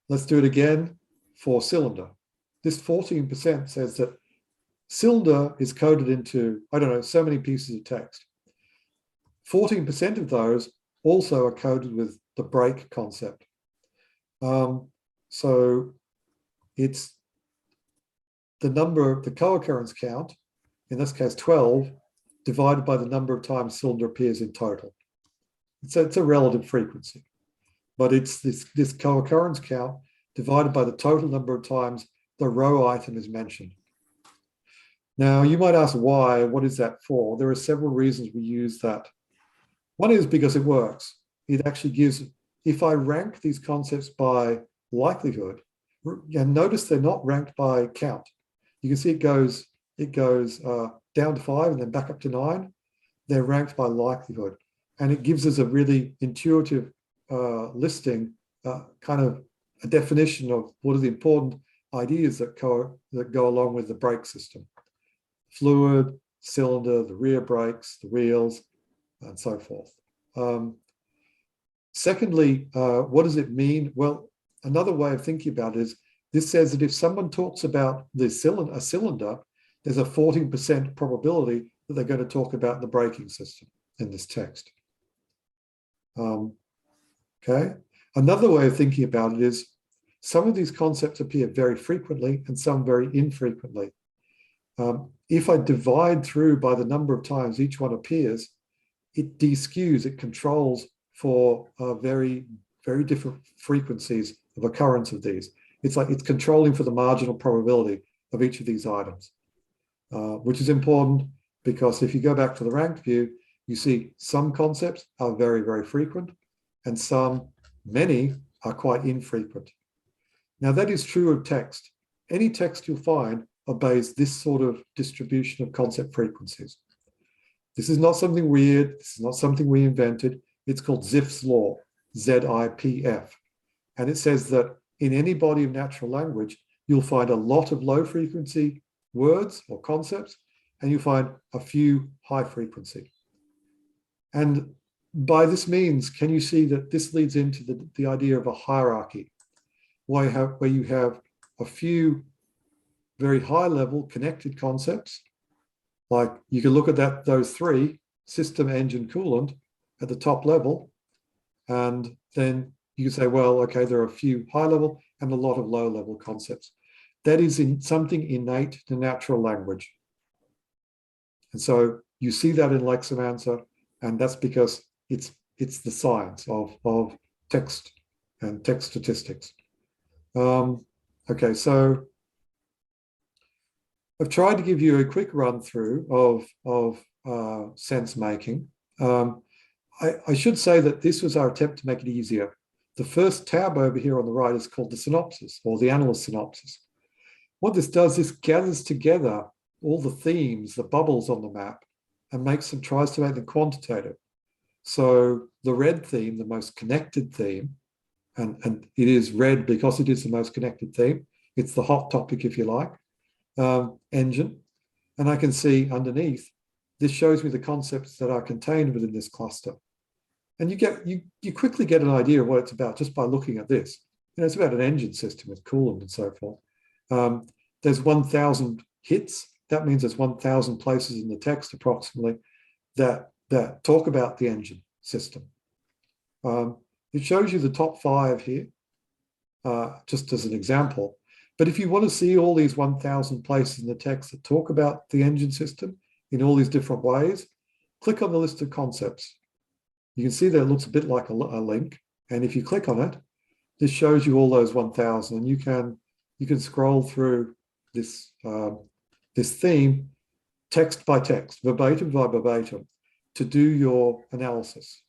Let's do it again for cylinder. This 14% says that cylinder is coded into, so many pieces of text. 14% of those also are coded with the brake concept. So it's the number of the co-occurrence count, in this case 12, divided by the number of times cylinder appears in total. It's a relative frequency, but it's this co-occurrence count divided by the total number of times the row item is mentioned. Now, you might ask why, what is that for? There are several reasons we use that. One is because it works. It actually gives, if I rank these concepts by likelihood, and notice they're not ranked by count. You can see it goes down to 5 and then back up to 9. They're ranked by likelihood. And it gives us a really intuitive listing, kind of a definition of what are the important ideas that go along with the brake system. Fluid, cylinder, the rear brakes, the wheels, and so forth. Secondly, what does it mean? Well, another way of thinking about it is this says that if someone talks about a cylinder, there's a 14% probability that they're going to talk about the braking system in this text. Okay. Another way of thinking about it is some of these concepts appear very frequently and some very infrequently. If I divide through by the number of times each one appears, it de-skews, it controls for very, very different frequencies of occurrence of these. It's like it's controlling for the marginal probability of each of these items, which is important because if you go back to the ranked view, you see some concepts are very, very frequent and many are quite infrequent. Now that is true of text. Any text you'll find obeys this sort of distribution of concept frequencies. This is not something weird. This is not something we invented. It's called Zipf's law, ZIPF. And it says that in any body of natural language, you'll find a lot of low frequency words or concepts, and you'll find a few high frequency. And by this means, can you see that this leads into the idea of a hierarchy, where you have a few very high level connected concepts, like you can look at those three system, engine, coolant at the top level. And then you can say, well, okay, there are a few high level and a lot of low level concepts. That is in something innate to natural language. And so you see that in Leximancer, and that's because it's the science of text and text statistics. Okay, so I've tried to give you a quick run through of sense making. I should say that this was our attempt to make it easier. The first tab over here on the right is called the synopsis, or the analyst synopsis. What this does, this gathers together all the themes, the bubbles on the map, and tries to make them quantitative. So the red theme, the most connected theme, and it is red because it is the most connected theme. It's the hot topic, if you like, engine. And I can see underneath, this shows me the concepts that are contained within this cluster. And you quickly get an idea of what it's about just by looking at this. It's about an engine system with coolant and so forth. There's 1,000 hits. That means there's 1,000 places in the text approximately that talk about the engine system. It shows you the top 5 here, just as an example. But if you want to see all these 1,000 places in the text that talk about the engine system in all these different ways, click on the list of concepts. You can see that it looks a bit like a link. And if you click on it, this shows you all those 1,000. And you can scroll through this, this theme text by text, verbatim by verbatim, to do your analysis.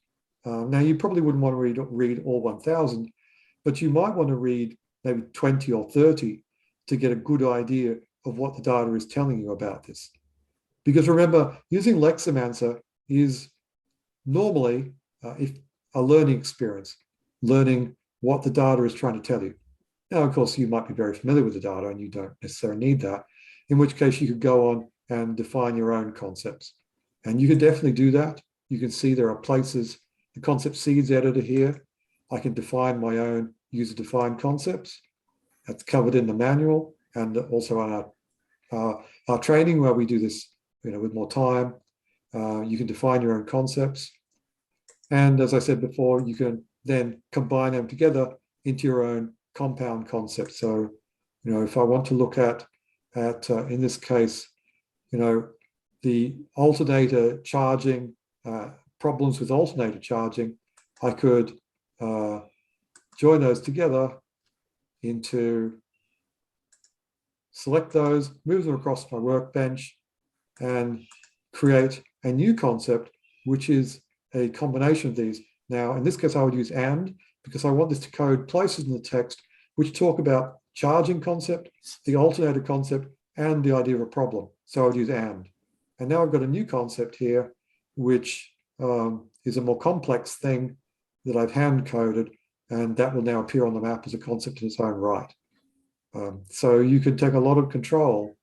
Now, you probably wouldn't want to read all 1,000, but you might want to read maybe 20 or 30 to get a good idea of what the data is telling you about this. Because remember, using Leximancer is normally if a learning experience, learning what the data is trying to tell you. Now, of course, you might be very familiar with the data and you don't necessarily need that, in which case you could go on and define your own concepts. And you can definitely do that. You can see there are places, the concept seeds editor here. I can define my own user-defined concepts. That's covered in the manual and also on our training where we do this with more time. You can define your own concepts. And as I said before, you can then combine them together into your own compound concept. So, if I want to look at in this case, the alternator charging, problems with alternator charging, I could join those together into, select those, move them across my workbench, and create a new concept, which is a combination of these. Now, in this case, I would use and, because I want this to code places in the text which talk about charging concept, the alternator concept, and the idea of a problem. So I would use and. And now I've got a new concept here, which is a more complex thing that I've hand-coded, and that will now appear on the map as a concept in its own right. So you can take a lot of control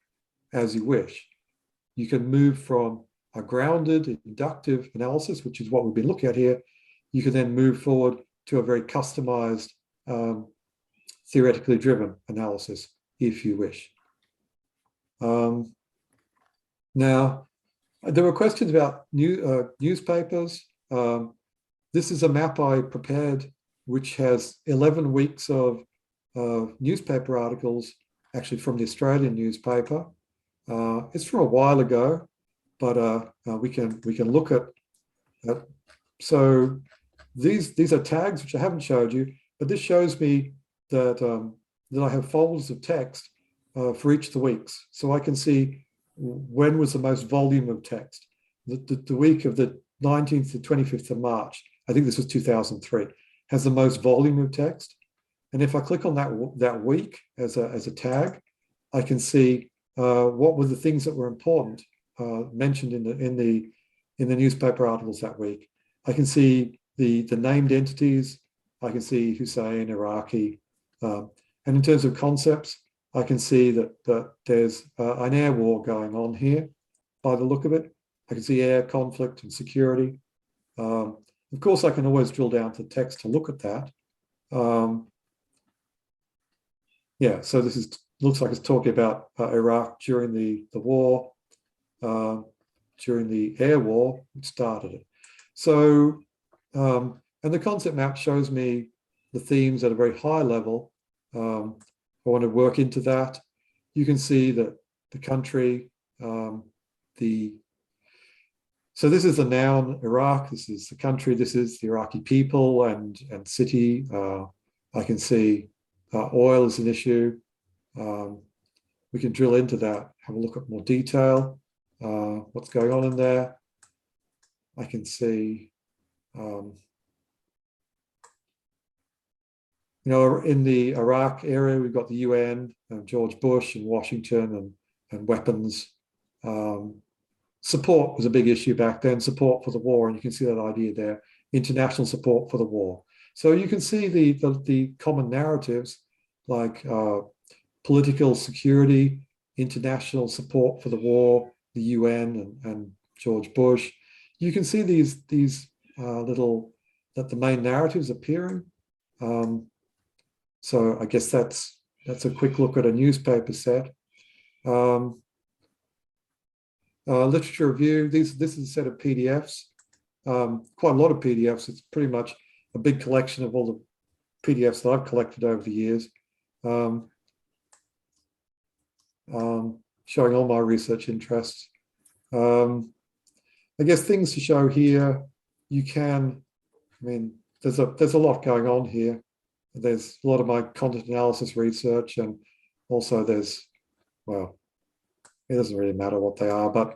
as you wish. You can move from a grounded inductive analysis, which is what we've been looking at here. You can then move forward to a very customized, theoretically driven analysis, if you wish. Now, there were questions about newspapers. This is a map I prepared, which has 11 weeks of newspaper articles, actually from the Australian newspaper. It's from a while ago, but we can look at. So these are tags which I haven't showed you, but this shows me that that I have folders of text for each of the weeks, so I can see when was the most volume of text. The week of the 19th to 25th of March, I think this was 2003, has the most volume of text. And if I click on that week as a tag, I can see what were the things that were important mentioned in the newspaper articles that week. I can see the named entities. I can see Hussein, Iraqi, and in terms of concepts, I can see that there's an air war going on here. By the look of it, I can see air conflict and security. Of course, I can always drill down to text to look at that. Yeah, so this looks like it's talking about Iraq during the war. during the air war, which started it. So, and the concept map shows me the themes at a very high level. I want to work into that. You can see that the country, so this is the noun Iraq, this is the country, this is the Iraqi people and city. I can see oil is an issue. We can drill into that, have a look at more detail, what's going on in there. I can see, you know, in the Iraq area, we've got the UN, George Bush and Washington and weapons. Support was a big issue back then, support for the war, and you can see that idea there, international support for the war. So you can see the common narratives like political security, international support for the war, the UN and George Bush. You can see these that the main narratives appearing. So I guess that's a quick look at a newspaper set. Literature review. This is a set of PDFs. Quite a lot of PDFs. It's pretty much a big collection of all the PDFs that I've collected over the years. Showing all my research interests. I guess things to show here. You can, I mean, there's a lot going on here. There's a lot of my content analysis research, and also there's, well, it doesn't really matter what they are, but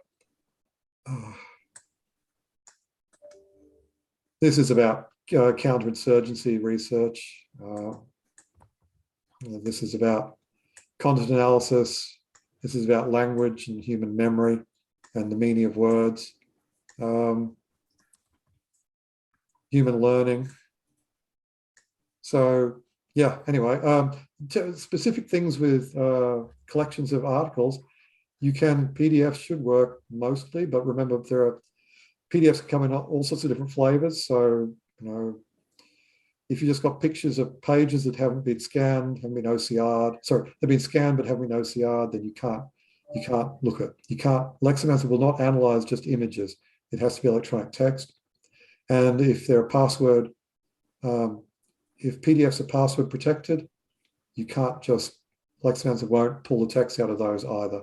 this is about counterinsurgency research. This is about content analysis. This is about language and human memory and the meaning of words. Human learning. So yeah, anyway, specific things with collections of articles, PDFs should work mostly, but remember there are PDFs come in all sorts of different flavors. So, you know, if you just got pictures of pages that haven't been scanned, haven't been OCR'd, sorry, they've been scanned but haven't been OCR'd, then you can't look at, Leximancer will not analyze just images. It has to be electronic text. And if they're password, if PDFs are password protected, you can't just, Leximancer won't pull the text out of those either.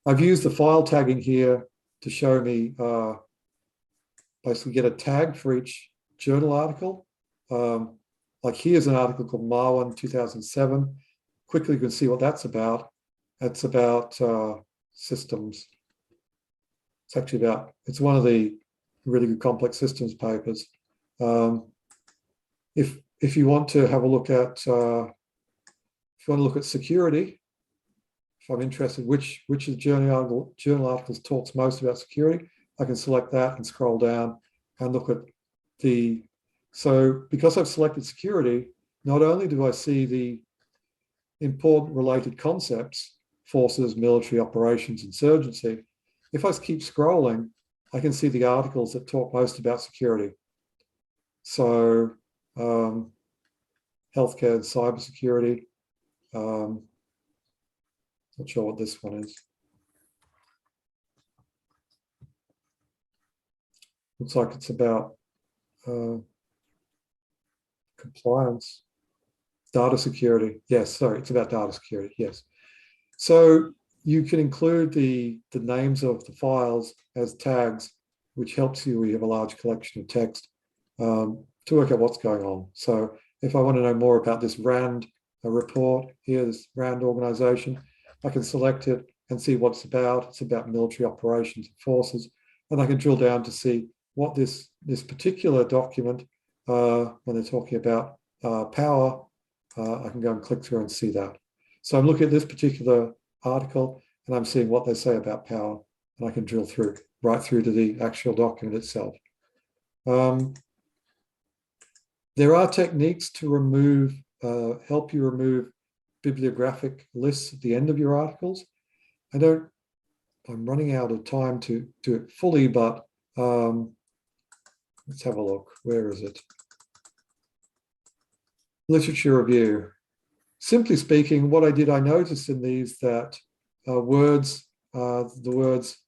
I've used the file tagging here to show me, basically get a tag for each journal article. Like here's an article called Marwan 2007. Quickly you can see what that's about. It's about systems. It's actually about, it's one of the really good complex systems papers. If you want to have a look at, if you want to look at security, if I'm interested, which of the journal articles talks most about security, I can select that and scroll down and look at the, so because I've selected security, not only do I see the important related concepts, forces, military operations, insurgency, if I keep scrolling, I can see the articles that talk most about security. So healthcare and cybersecurity. Not sure what this one is. Looks like it's about compliance, data security. Yes, sorry, it's about data security. Yes. So you can include the names of the files as tags, which helps you when you have a large collection of text to work out what's going on. So if I want to know more about this RAND report here, this RAND organization, I can select it and see what it's about. It's about military operations and forces. And I can drill down to see what this particular document, when they're talking about power, I can go and click through and see that. So I'm looking at this particular article and I'm seeing what they say about power, and I can drill through, right through to the actual document itself. There are techniques to remove, help you remove bibliographic lists at the end of your articles. I'm running out of time to do it fully, but let's have a look. Where is it? Literature review. Simply speaking, what I did, I noticed in these that words the words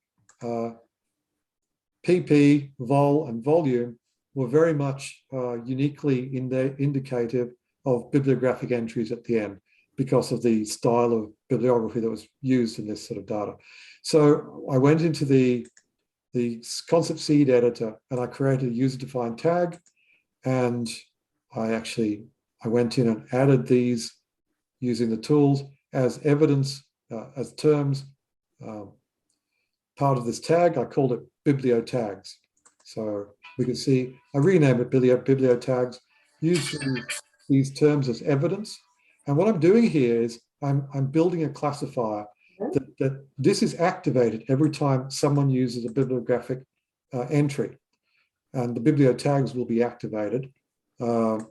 PP, vol, and volume were very much uniquely indicative of bibliographic entries at the end because of the style of bibliography that was used in this sort of data. So I went into the concept seed editor and I created a user-defined tag, and I went in and added these using the tools as evidence, as terms, part of this tag. I called it bibliotags. So we can see, I renamed it bibliotags, use these terms as evidence. And what I'm doing here is I'm building a classifier that this is activated every time someone uses a bibliographic entry, and the bibliotags will be activated. And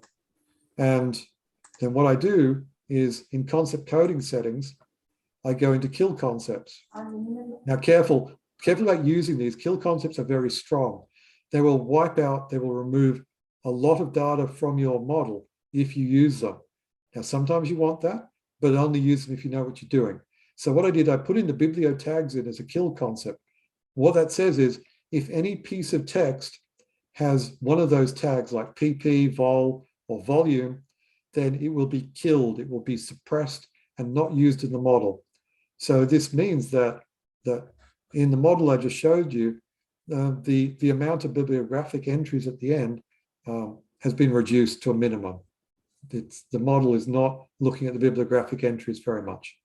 then what I do is in concept coding settings, I go into kill concepts. Now, careful about using these. Kill concepts are very strong. They will wipe out, they will remove a lot of data from your model if you use them. Now, sometimes you want that, but only use them if you know what you're doing. So what I did, I put in the bibliotags in as a kill concept. What that says is, if any piece of text has one of those tags like PP, vol, or volume, then it will be killed, it will be suppressed and not used in the model. So this means that in the model I just showed you, the amount of bibliographic entries at the end has been reduced to a minimum. The model is not looking at the bibliographic entries very much.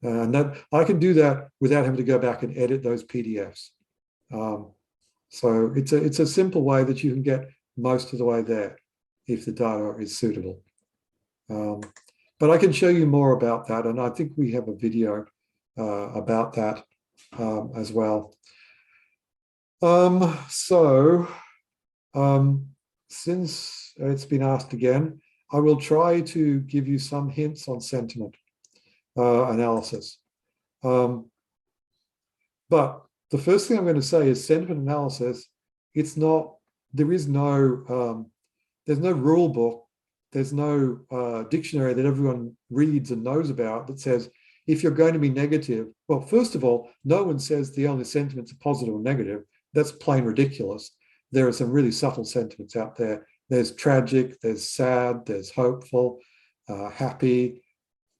And that I can do that without having to go back and edit those PDFs. So it's a simple way that you can get most of the way there if the data is suitable. But I can show you more about that, and I think we have a video about that as well. Since it's been asked again, I will try to give you some hints on sentiment analysis. But the first thing I'm going to say is sentiment analysis, there's no rule book, there's no dictionary that everyone reads and knows about that says, if you're going to be negative, well, first of all, no one says the only sentiments are positive or negative. That's plain ridiculous. There are some really subtle sentiments out there. There's tragic, there's sad, there's hopeful, happy.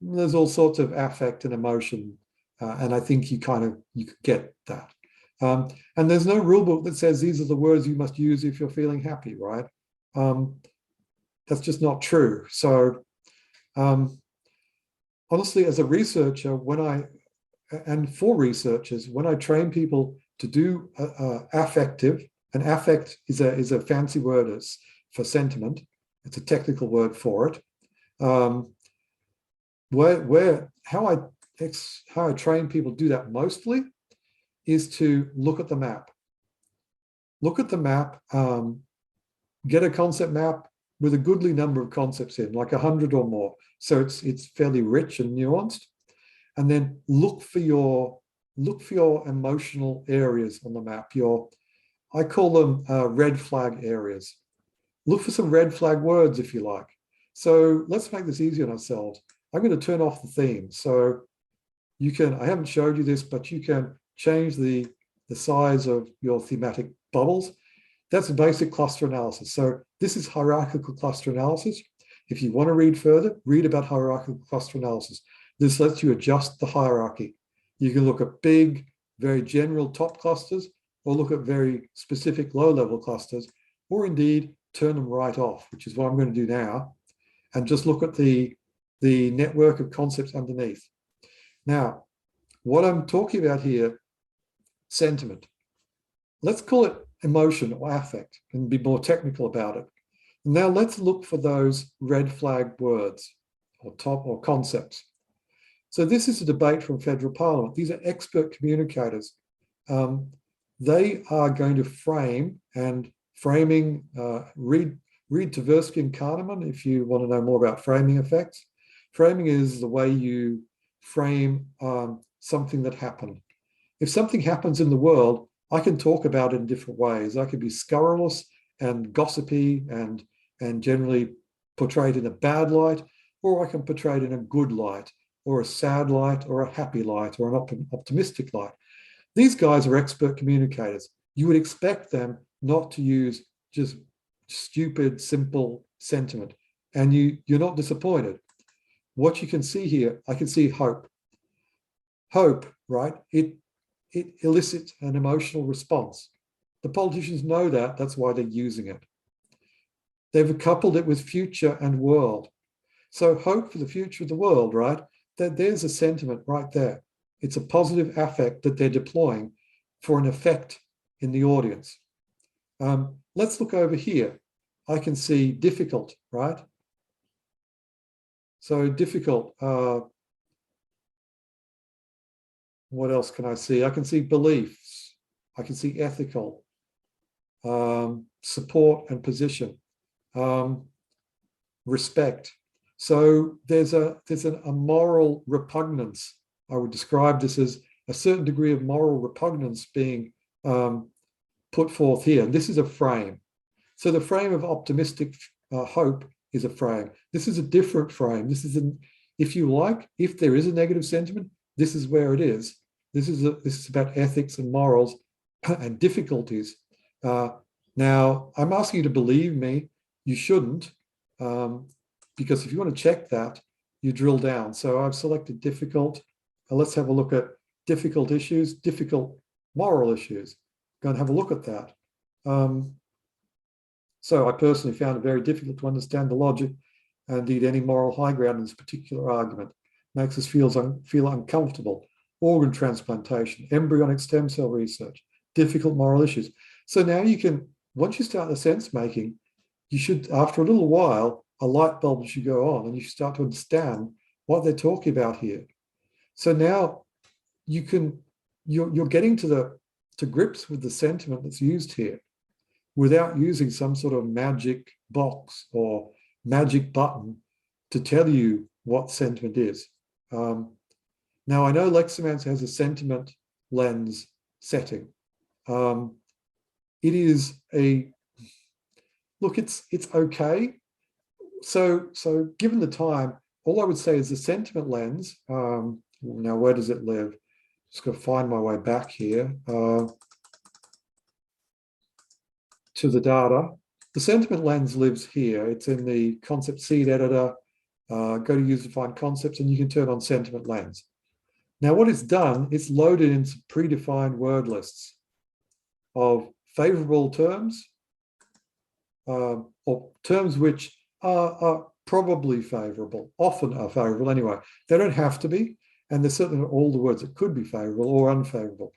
There's all sorts of affect and emotion. And I think you could get that. And there's no rule book that says these are the words you must use if you're feeling happy, right? That's just not true. So honestly, as a researcher, and for researchers, when I train people to do affective, and affect is a fancy word for sentiment. It's a technical word for it. How I train people to do that mostly is to look at the map. Look at the map, get a concept map with a goodly number of concepts in, like 100 or more. So it's fairly rich and nuanced. And then look for your emotional areas on the map. I call them red flag areas. Look for some red flag words if you like. So let's make this easy on ourselves. I'm going to turn off the theme. So you can, I haven't showed you this, but you can change the size of your thematic bubbles. That's a basic cluster analysis. So this is hierarchical cluster analysis. If you want to read further, read about hierarchical cluster analysis. This lets you adjust the hierarchy. You can look at big, very general top clusters, or look at very specific low-level clusters, or indeed turn them right off, which is what I'm going to do now, and just look at the network of concepts underneath. Now, what I'm talking about here, sentiment. Let's call it emotion or affect and be more technical about it. Now let's look for those red flag words or concepts. So this is a debate from federal parliament. These are expert communicators. They are going to frame, and framing, read Tversky and Kahneman if you want to know more about framing effects. Framing is the way you frame something that happened. If something happens in the world, I can talk about it in different ways. I can be scurrilous and gossipy and generally portray it in a bad light, or I can portray it in a good light or a sad light or a happy light or an optimistic light. These guys are expert communicators. You would expect them not to use just stupid, simple sentiment, and you're not disappointed. What you can see here, I can see hope. Hope, right? It elicits an emotional response. The politicians know that, that's why they're using it. They've coupled it with future and world. So hope for the future of the world, right? There's a sentiment right there. It's a positive affect that they're deploying for an effect in the audience. Let's look over here. I can see difficult, right? So difficult. What else can I see? I can see beliefs. I can see ethical, support and position, respect. So there's a moral repugnance. I would describe this as a certain degree of moral repugnance being put forth here. This is a frame. So the frame of optimistic hope is a frame. This is a different frame. This is if you like, if there is a negative sentiment, this is where it is. This is about ethics and morals and difficulties. Now, I'm asking you to believe me. You shouldn't, because if you want to check that, you drill down. So I've selected difficult. Let's have a look at difficult issues, difficult moral issues. Go and have a look at that. So I personally found it very difficult to understand the logic and indeed any moral high ground in this particular argument. Makes us feel uncomfortable. Organ transplantation, embryonic stem cell research, difficult moral issues. So now you can, once you start the sense making, you should, after a little while, a light bulb should go on and you should start to understand what they're talking about here. So now you're getting to grips with the sentiment that's used here without using some sort of magic box or magic button to tell you what sentiment is. Now, I know Leximancer has a sentiment lens setting. It is look, it's okay. So given the time, all I would say is the sentiment lens. Now, where does it live? Just got to find my way back here to the data. The sentiment lens lives here. It's in the concept seed editor. Go to use defined concepts and you can turn on sentiment lens. Now, what it's done, it's loaded into predefined word lists of favorable terms or terms which are probably favorable, often are favorable anyway. They don't have to be, and there's certainly not all the words that could be favorable or unfavorable.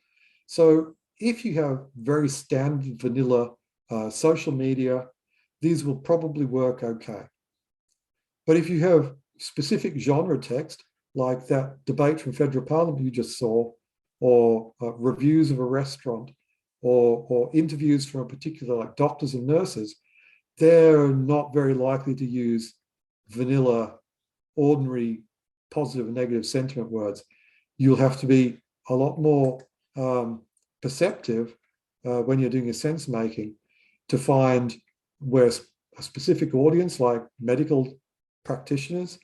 So if you have very standard vanilla social media, these will probably work okay. But if you have specific genre text, like that debate from Federal Parliament you just saw, or reviews of a restaurant, or interviews from a particular, like doctors and nurses, they're not very likely to use vanilla, ordinary, positive and negative sentiment words. You'll have to be a lot more perceptive when you're doing your sense making to find where a specific audience, like medical practitioners,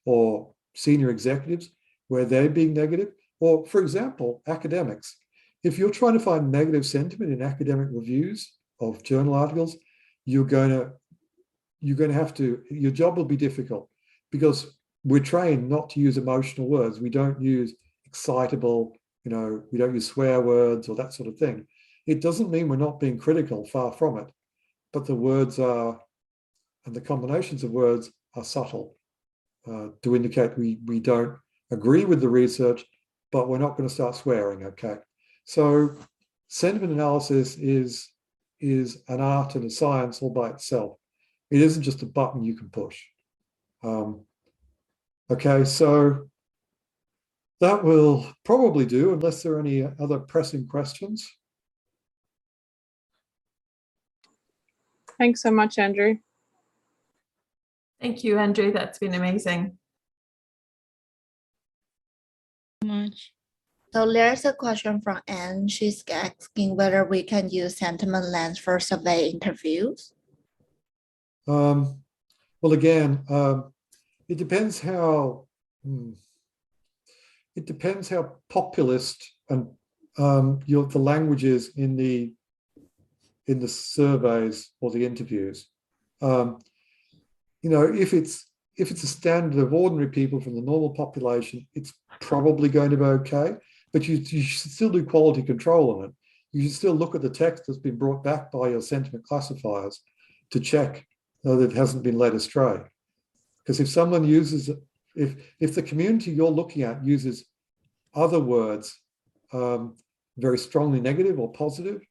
or senior executives, where they're being negative, or for example, academics. If you're trying to find negative sentiment in academic reviews of journal articles, you're going to have to, your job will be difficult because we're trained not to use emotional words. We don't use excitable, we don't use swear words or that sort of thing. It doesn't mean we're not being critical, far from it, but the words are, and the combinations of words are subtle. To indicate we don't agree with the research, but we're not going to start swearing, okay? So sentiment analysis is an art and a science all by itself. It isn't just a button you can push. Okay, so that will probably do, unless there are any other pressing questions. Thanks so much, Andrew. Thank you, Andrew. That's been amazing. Much. So there's a question from Anne. She's asking whether we can use sentiment lens for survey interviews. Well, again, it depends how It depends how populist and the language is in the surveys or the interviews. You know, if it's a standard of ordinary people from the normal population, it's probably going to be okay. But you should still do quality control on it. You should still look at the text that's been brought back by your sentiment classifiers to check that it hasn't been led astray. Because if someone uses, if the community you're looking at uses other words very strongly negative or positive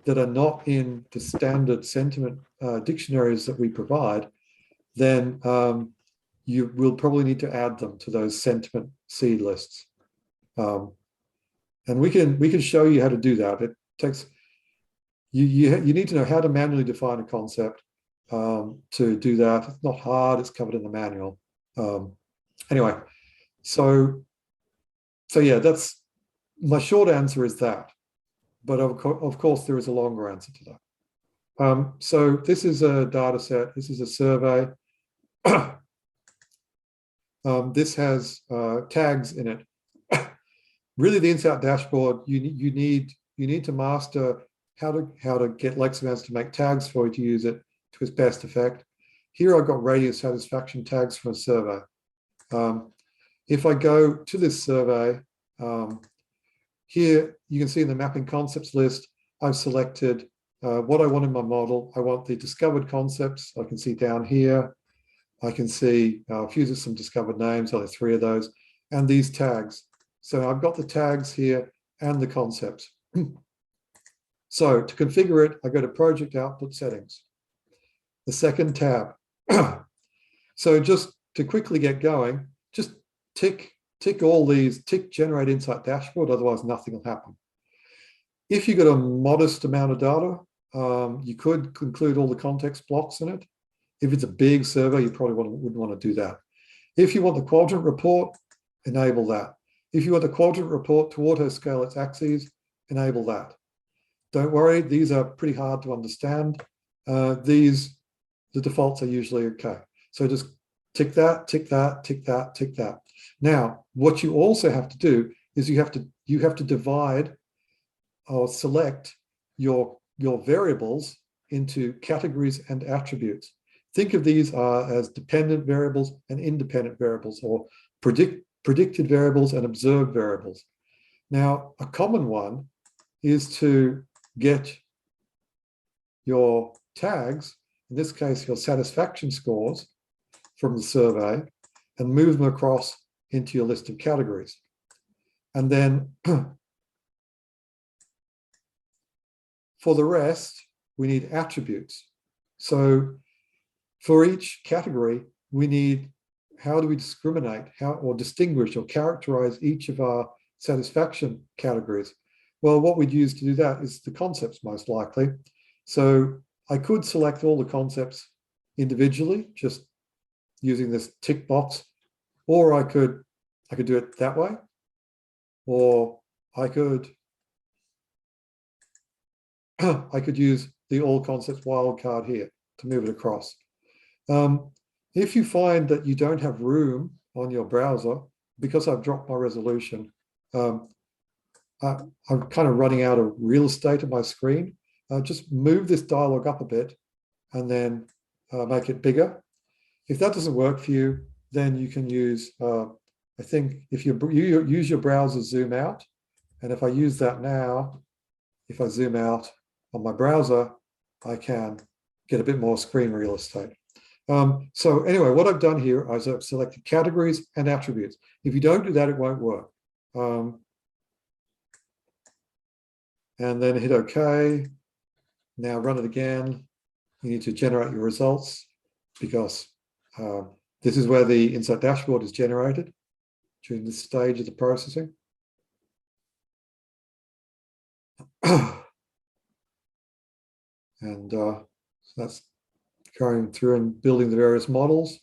that are not in the standard sentiment dictionaries that we provide, then you will probably need to add them to those sentiment seed lists. And we can show you how to do that. It takes, you need to know how to manually define a concept to do that. It's not hard, it's covered in the manual. Anyway, so yeah, that's my short answer is that. But of course, there is a longer answer to that. So this is a data set. This is a survey. This has tags in it. Really, the Insight dashboard, you need to master how to get Leximancer to make tags for you to use it to its best effect. Here I've got radius satisfaction tags from a survey. If I go to this survey, here you can see in the mapping concepts list, I've selected what I want in my model. I want the discovered concepts. I can see down here. I can see a few of some discovered names, only 3 of those, and these tags. So I've got the tags here and the concepts. So to configure it, I go to Project Output Settings, the second tab. So just to quickly get going, just tick all these, tick Generate Insight Dashboard, otherwise nothing will happen. If you've got a modest amount of data, you could include all the context blocks in it. If it's a big survey, you probably wouldn't want to do that. If you want the quadrant report, enable that. If you want the quadrant report to auto-scale its axes, enable that. Don't worry, these are pretty hard to understand. The defaults are usually okay. So just tick that, tick that, tick that, tick that. Now, what you also have to do is you have to divide or select your variables into categories and attributes. Think of these as dependent variables and independent variables, or predicted variables and observed variables. Now, a common one is to get your tags, in this case, your satisfaction scores from the survey, and move them across into your list of categories. And then for the rest, we need attributes. So for each category, we need, how do we discriminate, or distinguish or characterize each of our satisfaction categories? Well, what we'd use to do that is the concepts, most likely. So I could select all the concepts individually, just using this tick box, or I could do it that way, or I could use the all concepts wildcard here to move it across. If you find that you don't have room on your browser, because I've dropped my resolution, I'm kind of running out of real estate on my screen. Just move this dialog up a bit and then make it bigger. If that doesn't work for you, then you can use, I think if you use your browser zoom out, and if I use that now, if I zoom out on my browser, I can get a bit more screen real estate. So anyway, what I've done here is I've selected categories and attributes. If you don't do that, it won't work. And then hit OK. Now run it again. You need to generate your results, because this is where the Insight dashboard is generated during this stage of the processing. And so that's going through and building the various models.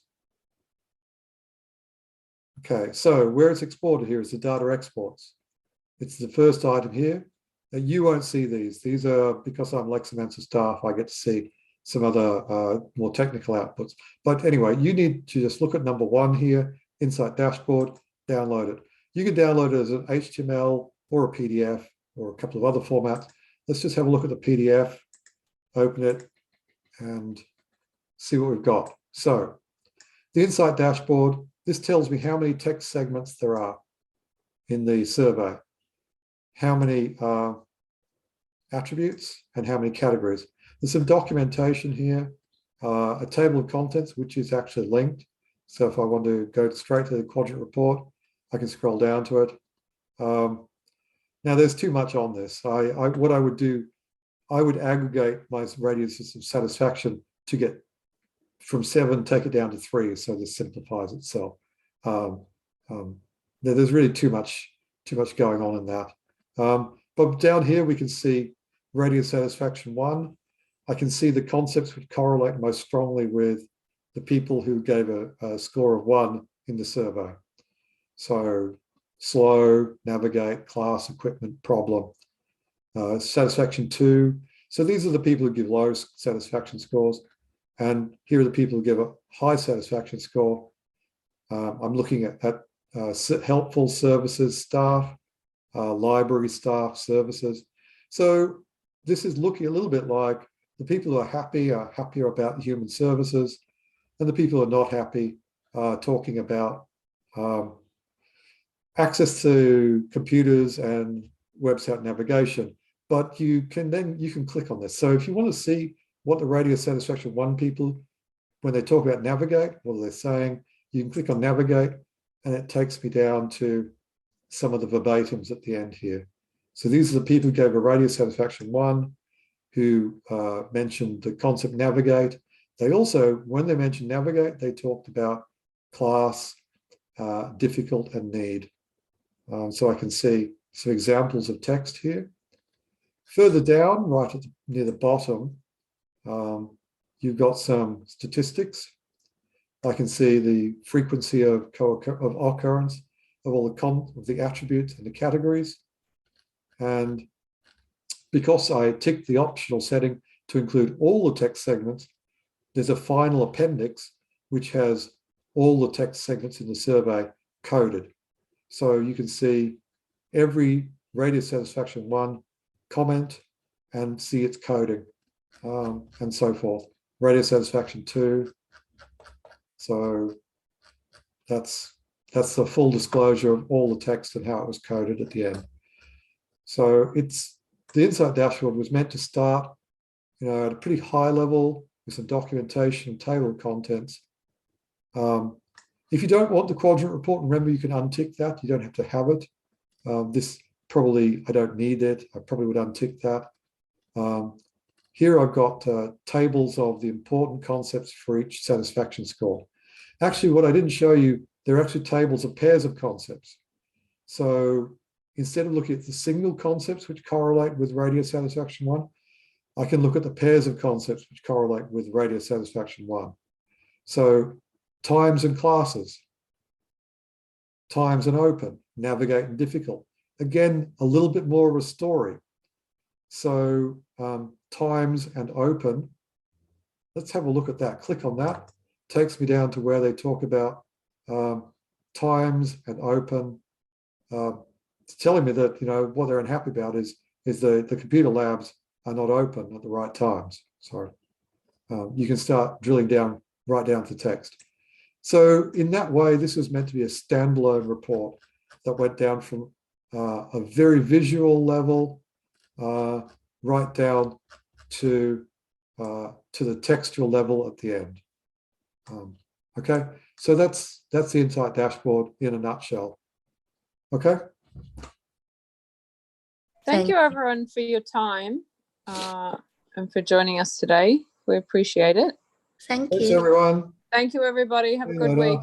Okay, so where it's exported here is the data exports. It's the first item here. You won't see these. These are, because I'm Leximancer staff, I get to see some other more technical outputs. But anyway, you need to just look at number 1 here, Insight Dashboard, download it. You can download it as an HTML or a PDF or a couple of other formats. Let's just have a look at the PDF, open it, and see what we've got. So the Insight Dashboard, this tells me how many text segments there are in the survey, how many attributes, and how many categories. There's some documentation here, a table of contents, which is actually linked. So if I want to go straight to the quadrant report, I can scroll down to it. Now there's too much on this. What I would do, I would aggregate my radiuses of satisfaction to get from 7, take it down to 3. So this simplifies itself. There's really too much going on in that. But down here we can see radius satisfaction 1. I can see the concepts which correlate most strongly with the people who gave a score of 1 in the survey. So slow, navigate, class, equipment, problem. Satisfaction 2. So these are the people who give low satisfaction scores. And here are the people who give a high satisfaction score. I'm looking at helpful services staff, library staff, services. So this is looking a little bit like the people who are happier about human services, and the people who are not happy talking about access to computers and website navigation. But you can click on this. So if you want to see what the radius satisfaction 1 people, when they talk about navigate, what are they saying, you can click on navigate, and it takes me down to some of the verbatims at the end here. So these are the people who gave a radius satisfaction 1, who mentioned the concept navigate. They also, when they mentioned navigate, they talked about class, difficult, and need. So I can see some examples of text here. Further down, right near the bottom, you've got some statistics. I can see the frequency of occurrence of all the attributes and the categories. And because I ticked the optional setting to include all the text segments, there's a final appendix which has all the text segments in the survey coded. So you can see every radius satisfaction 1 comment and see its coding, and so forth. Radius satisfaction 2. So that's the full disclosure of all the text and how it was coded at the end. So the Insight Dashboard was meant to start, at a pretty high level with some documentation and table of contents. If you don't want the quadrant report, remember you can untick that. You don't have to have it. This probably, I don't need it. I probably would untick that. Here I've got tables of the important concepts for each satisfaction score. Actually, what I didn't show you, there are actually tables of pairs of concepts. So instead of looking at the single concepts which correlate with radius satisfaction 1, I can look at the pairs of concepts which correlate with radius satisfaction 1. So times and classes, times and open, navigate and difficult. Again, a little bit more of a story. So times and open, let's have a look at that. Click on that. Takes me down to where they talk about times and open. It's telling me that what they're unhappy about is the computer labs are not open at the right times. So you can start drilling down right down to text. So in that way, this was meant to be a standalone report that went down from a very visual level right down to the textual level at the end. Okay, so that's the Insight Dashboard in a nutshell. Okay. Thank you everyone for your time and for joining us today. We appreciate it. Thank Thanks you. everyone. Thank you everybody. Have a See you good later. week.